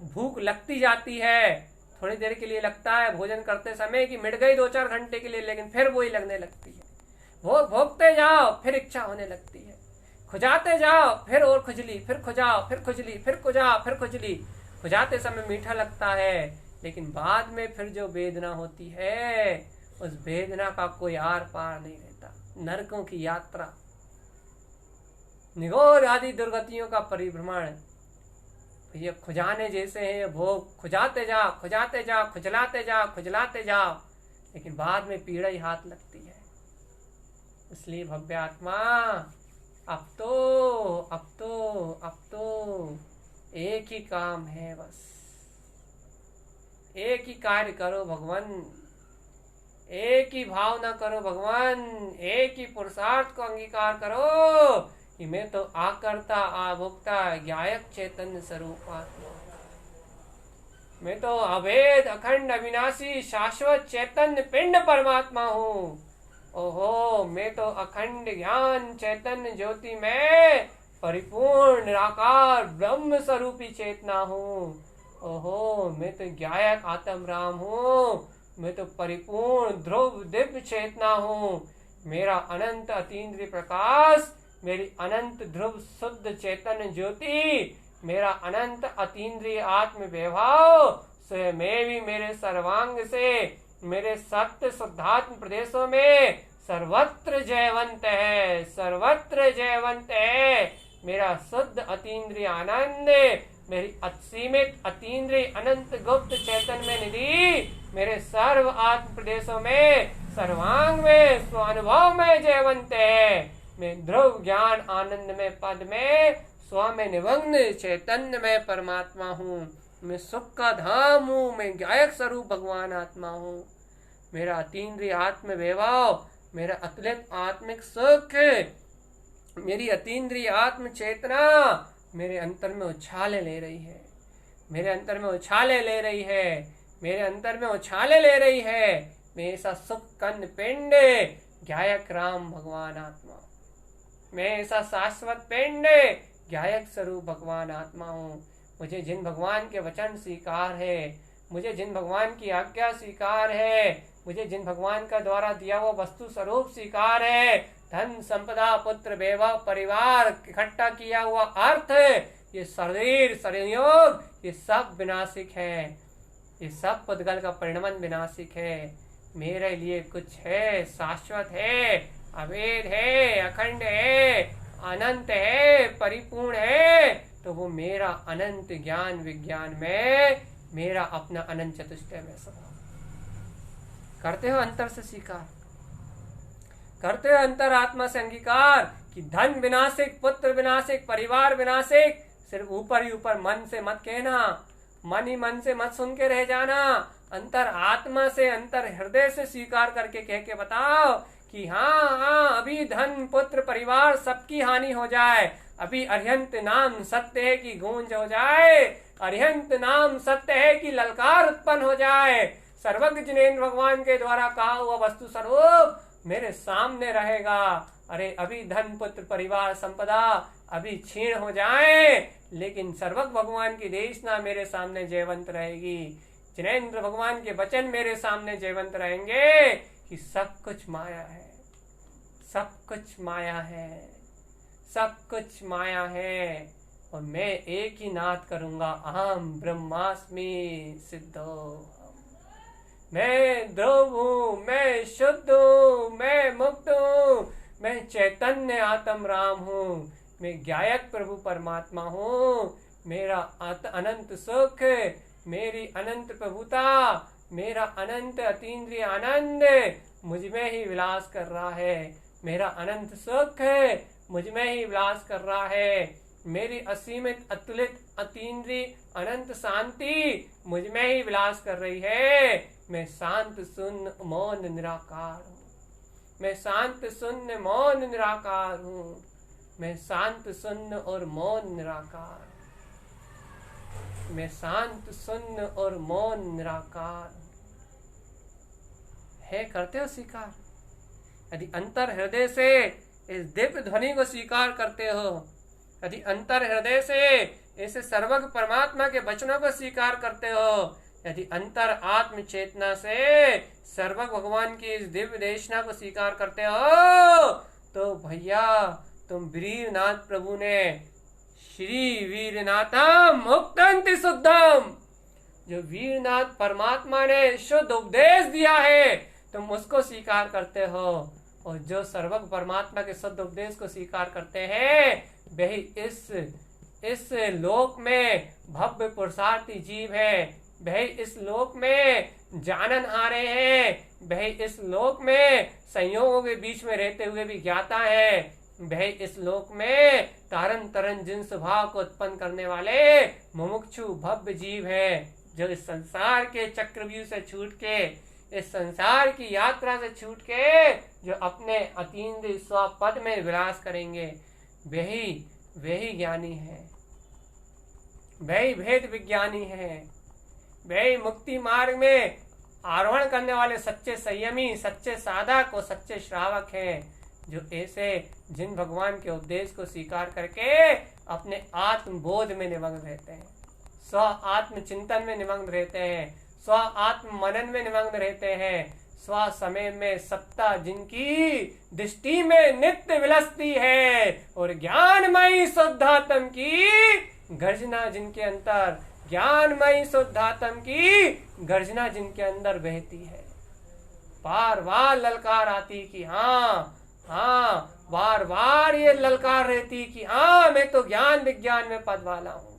भूख लगती जाती है। थोड़ी देर के लिए लगता है भोजन करते समय कि मिट गई 2-4 घंटे के लिए, लेकिन फिर वही लगने लगती है। भोग भोगते जाओ फिर इच्छा होने लगती है, खुजाते जाओ फिर और खुजली, फिर खुजाओ फिर खुजली, फिर खुजाओ फिर खुजली। खुजाते समय मीठा लगता है, लेकिन बाद में फिर जो वेदना होती है, उस वेदना का कोई आर पार नहीं रहता। नरकों की यात्रा, निगोर आदि दुर्गतियों का परिभ्रमण, ये खुजाने जैसे हैं। भोग खुजाते जाओ, खुजाते जाओ, खुजलाते जाओ, खुजलाते जाओ, लेकिन बाद में पीड़ा ही हाथ लगती है। इसलिए भव्य आत्मा, अब तो एक ही काम है, बस एक ही कार्य करो भगवान, एक ही भावना करो भगवान, एक ही पुरुषार्थ को अंगीकार करो कि मैं तो आकर्ता आभोक्ता ज्ञायक चैतन्य स्वरूप आत्मा, मैं तो अभेद अखंड अविनाशी शाश्वत चैतन्य पिंड परमात्मा हूँ। ओहो, मैं तो अखंड ज्ञान चैतन्य ज्योति में परिपूर्ण निराकार ब्रह्म स्वरूपी चेतना हूँ। ओहो, मैं तो ज्ञायक आत्म राम हूँ, मैं तो परिपूर्ण ध्रुव दिव्य चेतना हूँ। मेरा अनंत अतीन्द्रिय प्रकाश, मेरी अनंत ध्रुव शुद्ध चैतन्य ज्योति, मेरा अनंत अतीन्द्रिय आत्म वैभव स्वयं भी मेरे सर्वांग से, मेरे सत्य शुद्धात्म प्रदेशों में सर्वत्र जयवंत है, सर्वत्र जयवंत है। मेरा शुद्ध अतीन्द्रिय आनंद, मेरी असीमित अतीन्द्रिय अनंत गुप्त चैतन्य में निधि मेरे सर्व आत्म प्रदेशों में सर्वांग में स्वानुभव में जयवंत है। मैं ध्रुव ज्ञान आनंद में पद में स्व में निमग्न चैतन्य में परमात्मा हूँ। मैं सुख का धाम हूँ, मैं गायक स्वरूप भगवान आत्मा हूँ। मेरा अतीन्द्रिय आत्म वैभव, मेरा अतुलित आत्मिक सुख, मेरी अतीन्द्रिय आत्म चेतना मेरे अंतर में उछाले ले रही है, मेरे अंतर में उछाले ले रही है, मेरे अंतर में उछाले ले रही है। मैं ऐसा सुख कन्न पिंड गायक राम भगवान आत्मा, मैं ऐसा शाश्वत पिंड गायक स्वरूप भगवान आत्मा हूँ। मुझे जिन भगवान के वचन स्वीकार है, मुझे जिन भगवान की आज्ञा स्वीकार है, मुझे जिन भगवान का द्वारा दिया हुआ वस्तु स्वरूप स्वीकार है, धन संपदा पुत्र वैभव परिवार इकट्ठा किया हुआ अर्थ, ये शरीर संयोग, ये सब विनाशिक है, ये सब पुद्गल का परिणमन विनाशिक है। मेरे लिए कुछ है, शाश्वत है, अभेद है, अखंड है, अनंत है, परिपूर्ण है, तो वो मेरा अनंत ज्ञान विज्ञान में, मेरा अपना अनंत चतुष्टय में स्वभाव। करते हो अंतर से स्वीकार, करते हो अंतर आत्मा से अंगीकार कि धन विनाशिक, पुत्र विनाशिक, परिवार विनाशिक। सिर्फ ऊपर ही ऊपर मन से मत कहना, मन ही मन से मत सुन के रह जाना। अंतर आत्मा से, अंतर हृदय से स्वीकार करके कह के बताओ कि हाँ, अभी धन पुत्र परिवार सबकी हानि हो जाए, अभी अरिहंत नाम सत्य है कि गूंज हो जाए, अरिहंत नाम सत्य है कि ललकार उत्पन्न हो जाए, सर्वज्ञ जिनेन्द्र भगवान के द्वारा कहा हुआ वस्तु स्वरूप मेरे सामने रहेगा। अरे अभी धन पुत्र परिवार संपदा अभी क्षीण हो जाए, लेकिन सर्वज्ञ भगवान की देशना मेरे सामने जयवंत रहेगी। जिनेंद्र भगवान के वचन मेरे सामने जीवंत रहेंगे कि सब कुछ माया है, सब कुछ माया है, सब कुछ माया है, और मैं एक ही नाद करूंगा, अहम ब्रह्मास्मि सिद्धो। मैं ध्रुव हूँ, मैं शुद्ध हूँ, मैं मुक्त हूँ, मैं चैतन्य आत्म राम हूँ, मैं ज्ञायक प्रभु परमात्मा हूँ। मेरा अनंत सुख, मेरी अनंत प्रभुता, मेरा अनंत अतीन्द्रिय आनंद मुझ में ही विलास कर रहा है। मेरा अनंत सुख मुझ में ही विलास कर रहा है। मेरी असीमित अतुलित अतीन्द्रिय अनंत शांति मुझ में ही विलास कर रही है। मैं शांत शून्य मौन निराकार हूँ, मैं शांत शून्य मौन निराकार हूँ, मैं शांत शून्य और मौन निराकार, मैं शांत शून्य और मौन निराकार है। करते हो स्वीकार? यदि अंतर हृदय से इस दिव्य ध्वनि को स्वीकार करते हो, यदि अंतर हृदय से इस सर्वज्ञ परमात्मा के वचनों को स्वीकार करते हो, यदि अंतर आत्म चेतना से सर्वज्ञ भगवान की इस दिव्य देशना को स्वीकार करते हो, तो भैया तुम वीरनाथ प्रभु ने श्री वीरनाथम मुक्तंति शुद्धम, जो वीरनाथ परमात्मा ने शुद्ध उपदेश दिया है, तुम उसको स्वीकार करते हो। और जो सर्वज्ञ परमात्मा के शुद्ध उपदेश को स्वीकार करते हैं, वही इस लोक में भव्य पुरुषार्थी जीव है। वही इस लोक में जानन आ रहे हैं। वही इस लोक में संयोगों के बीच में रहते हुए भी ज्ञाता है। वही इस लोक में तारन तरन जिन स्वभाव को उत्पन्न करने वाले मुमुक्षु भव्य जीव है, जो इस संसार के चक्रव्यूह से छूट के, इस संसार की यात्रा से छूट के, जो अपने अतीन्द्रिय स्वपद में विलास करेंगे, वही ज्ञानी है, वही भेद विज्ञानी है, वही मुक्ति मार्ग में आरोहण करने वाले सच्चे संयमी, सच्चे साधक और सच्चे श्रावक हैं, जो ऐसे जिन भगवान के उपदेश को स्वीकार करके अपने आत्मबोध में निमग्न रहते हैं, स्व आत्म चिंतन में निमग्न रहते हैं, स्व आत्म मनन में निमग्न रहते हैं, स्व समय में सत्ता जिनकी दृष्टि में नित्य विलसती है, और ज्ञानमयी शुद्धात्म की गर्जना जिनके अंतर, ज्ञानमयी शुद्धात्म की गर्जना जिनके अंदर बहती है। बार बार ललकार आती कि हाँ हाँ, बार बार ये ललकार रहती कि हाँ, मैं तो ज्ञान विज्ञान में पद वाला हूँ।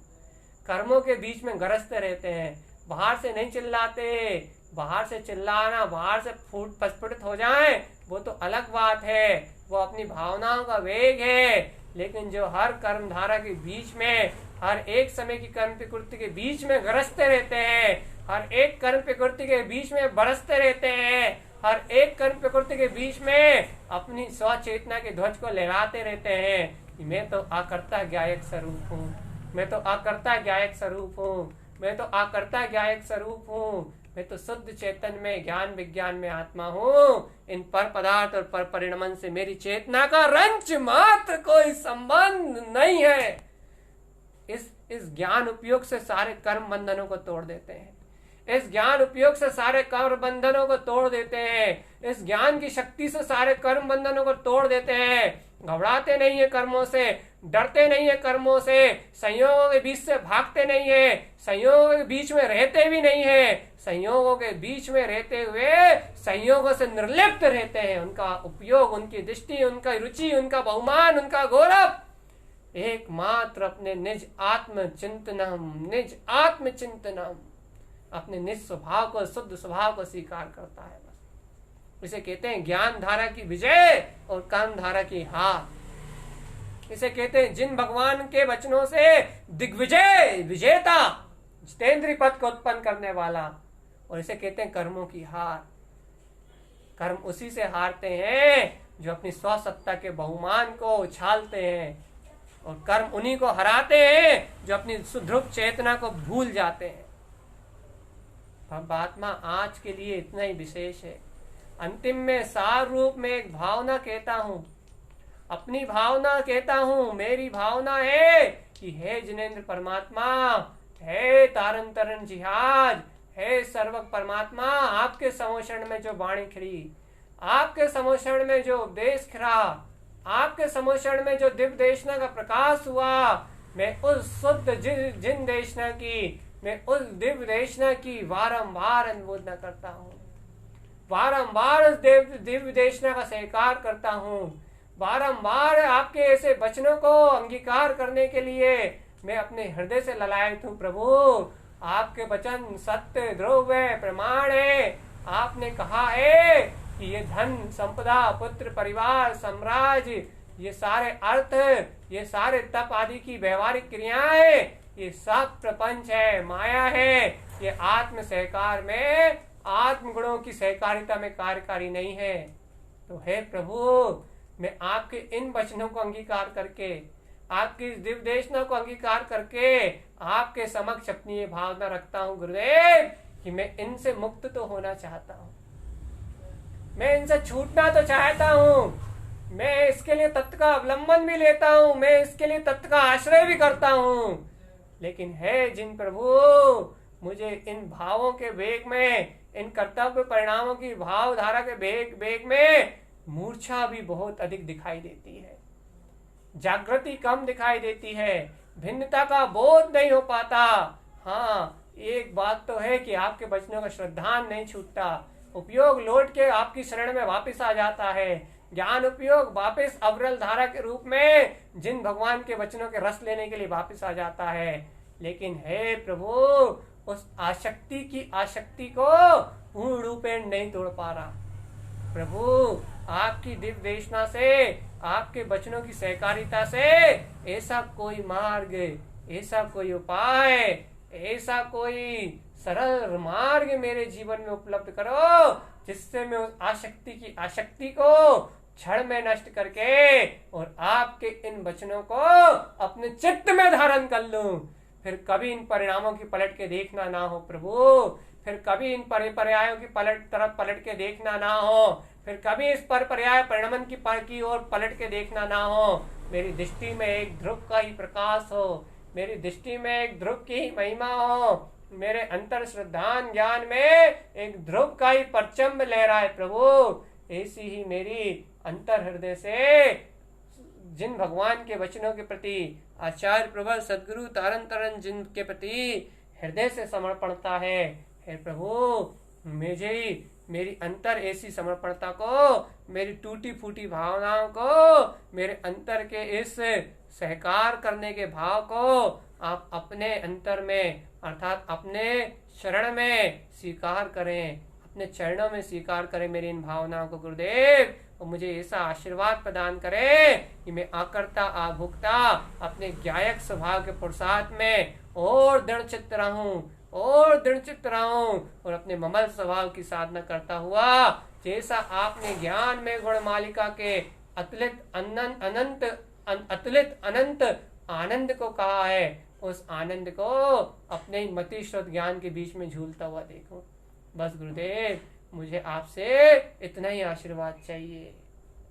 कर्मों के बीच में गरजते रहते हैं, बाहर से नहीं चिल्लाते। बाहर से चिल्लाना, बाहर से प्रस्फुटित हो जाए, वो तो अलग बात है, वो अपनी भावनाओं का वेग है। लेकिन जो हर कर्म धारा के बीच में, हर एक समय की कर्म प्रकृति के बीच में गरजते रहते हैं, हर एक कर्म प्रकृति के बीच में बरसते रहते हैं, हर एक कर्म प्रकृति के बीच में अपनी स्वचेतना के ध्वज को लहराते रहते हैं कि मैं तो आकर्ता ज्ञायक स्वरूप हूँ, मैं तो आकर्ता ज्ञायक स्वरूप हूँ, मैं तो आकर्ता ज्ञायक स्वरूप हूँ, मैं तो शुद्ध चेतन में ज्ञान विज्ञान में आत्मा हूँ। इन पर पदार्थ और पर परिणमन से मेरी चेतना का रंच मात्र कोई संबंध नहीं है। इस ज्ञान उपयोग से सारे कर्म बंधनों को तोड़ देते हैं, इस ज्ञान उपयोग से सारे कर्म बंधनों को तोड़ देते हैं, इस ज्ञान की शक्ति से सारे कर्म बंधनों को तोड़ देते हैं। घबराते नहीं है कर्मों से, डरते नहीं है कर्मों से, संयोगों के बीच से भागते नहीं है, संयोगों के बीच में रहते भी नहीं है, संयोगों के बीच में रहते हुए संयोगों से निर्लिप्त रहते हैं। उनका उपयोग, उनकी दृष्टि, उनका रुचि, उनका बहुमान, उनका गौरव एकमात्र अपने निज आत्मचिंतनम, अपने निज स्वभाव को, शुद्ध स्वभाव को स्वीकार करता है। बस इसे कहते हैं ज्ञान धारा की विजय और कर्म धारा की हार। इसे कहते हैं जिन भगवान के वचनों से दिग्विजय, विजेता, जितेंद्रीय पद को उत्पन्न करने वाला। और इसे कहते हैं कर्मों की हार। कर्म उसी से हारते हैं जो अपनी स्वसत्ता के बहुमान को उछालते हैं, और कर्म उन्हीं को हराते हैं जो अपनी सुदृढ़ चेतना को भूल जाते हैं। परमात्मा आज के लिए इतना ही विशेष है। अंतिम में सार रूप में एक भावना कहता हूँ, अपनी भावना कहता हूँ। मेरी भावना है कि हे जिनेंद्र परमात्मा, हे तारन तरन जिहाज, हे सर्वज्ञ परमात्मा, आपके समोषण में जो वाणी खिली, आपके समोषण में जो उपदेश खिला, आपके समोषण में जो दिव्य देशना का प्रकाश हुआ, मैं उस शुद्ध जिन देशना की, मैं उस दिव्य देशना की बारंबार अनुमोदना करता हूँ, बारंबार उस दिव्य देशना का स्वीकार करता हूँ, बारंबार आपके ऐसे वचनों को अंगीकार करने के लिए मैं अपने हृदय से ललायत हूँ। प्रभु, आपके वचन सत्य, ध्रुव है, प्रमाण है। आपने कहा है कि ये धन, संपदा, पुत्र, परिवार, साम्राज्य, ये सारे अर्थ, ये सारे तप आदि की व्यवहारिक क्रियाएं, ये सब प्रपंच है, माया है। ये आत्म सहकार में, आत्म गुणों की सहकारिता में कार्यकारी नहीं है। तो हे प्रभु, मैं आपके इन वचनों को अंगीकार करके, आपकी इस दिव्य देशना को अंगीकार करके आपके समक्ष अपनी ये भावना रखता हूँ गुरुदेव कि मैं इनसे मुक्त तो होना चाहता हूँ, मैं इनसे छूटना तो चाहता हूँ, मैं इसके लिए तत्व का अवलंबन भी लेता हूँ, मैं इसके लिए तत्व का आश्रय भी करता हूँ। लेकिन है जिन प्रभु, मुझे इन भावों के वेग में, इन कर्तव्य परिणामों की भावधारा के वेग में मूर्छा भी बहुत अधिक दिखाई देती है, जागृति कम दिखाई देती है, भिन्नता का बोध नहीं हो पाता। हाँ, एक बात तो है कि आपके वचनों का श्रद्धान नहीं छूटता, उपयोग लौट के आपकी शरण में वापस आ जाता है, ज्ञान उपयोग वापस अविरल धारा के रूप में जिन भगवान के वचनों के रस लेने के लिए वापस आ जाता है। लेकिन हे प्रभु, उस आशक्ति को पूर्ण रूपेण नहीं तोड़ पा रहा। प्रभु, आपकी दिव्य देशना से, आपके वचनों की सहकारिता से ऐसा कोई मार्ग, ऐसा कोई उपाय, ऐसा कोई सरल मार्ग मेरे जीवन में उपलब्ध करो जिससे मैं उस आशक्ति को क्षण में नष्ट करके और आपके इन वचनों को अपने चित्त में धारण कर लूं। फिर कभी इन परिणामों की पलट के देखना ना हो प्रभु, फिर कभी इन पर्यायों की तरफ पलट के देखना ना हो, फिर कभी इस पर्याय परिणमन की ओर पलट के देखना ना हो। मेरी दृष्टि में एक ध्रुव का ही प्रकाश हो, मेरी दृष्टि में एक ध्रुव की ही महिमा हो, मेरे अंतर श्रद्धान ज्ञान में एक ध्रुव का ही परचम लहराए प्रभु। ऐसी ही मेरी अंतर हृदय से जिन भगवान के वचनों के प्रति, आचार्य प्रबल सदगुरु तारन तरन जिन के प्रति हृदय से समर्पणता है, हे प्रभु, मुझे मेरी अंतर ऐसी समर्पणता को, मेरी टूटी फूटी भावनाओं को, मेरे अंतर के इस सहकार करने के भाव को आप अपने अंतर में अर्थात अपने शरण में स्वीकार करें, अपने चरणों में स्वीकार करें मेरी इन भावनाओं को गुरुदेव, और मुझे ऐसा आशीर्वाद प्रदान करें कि मैं आकर्ता आभुक्ता अपने ज्ञायक स्वभाव के पुरुषार्थ में और दृढ़ चित्त रहूं, और दृढ़ चित्त रहूं, और अपने ममल स्वभाव की साधना करता हुआ जैसा आपने ज्ञान में गुण मालिका के अतुलित अनंत आनंद को कहा है, उस आनंद को अपने मति श्रुत ज्ञान के बीच में झूलता हुआ देखो। बस गुरुदेव, मुझे आपसे इतना ही आशीर्वाद चाहिए,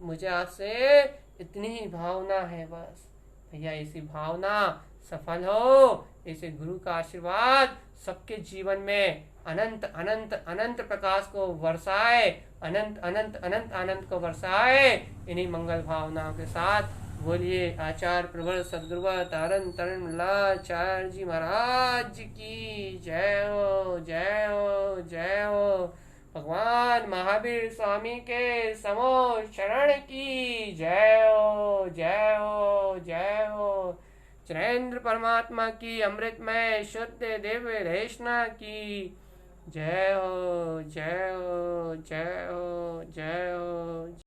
मुझे आपसे इतनी ही भावना है। बस भैया, ऐसी भावना सफल हो, ऐसे गुरु का आशीर्वाद सबके जीवन में अनंत अनंत अनंत प्रकाश को वर्षाए, अनंत अनंत अनंत आनंद को वर्षाए। इन्हीं मंगल भावनाओं के साथ बोलिए आचार्य प्रबल सदगुरु तारन तरण लाचार्य जी महाराज की जय हो, जय हो, जय हो। भगवान महावीर स्वामी के समो शरण की जय हो, जय हो, जय हो। चरेंद्र परमात्मा की अमृतमय शुद्ध दिव्य देशना की जय हो, जय हो, जय हो, जय हो।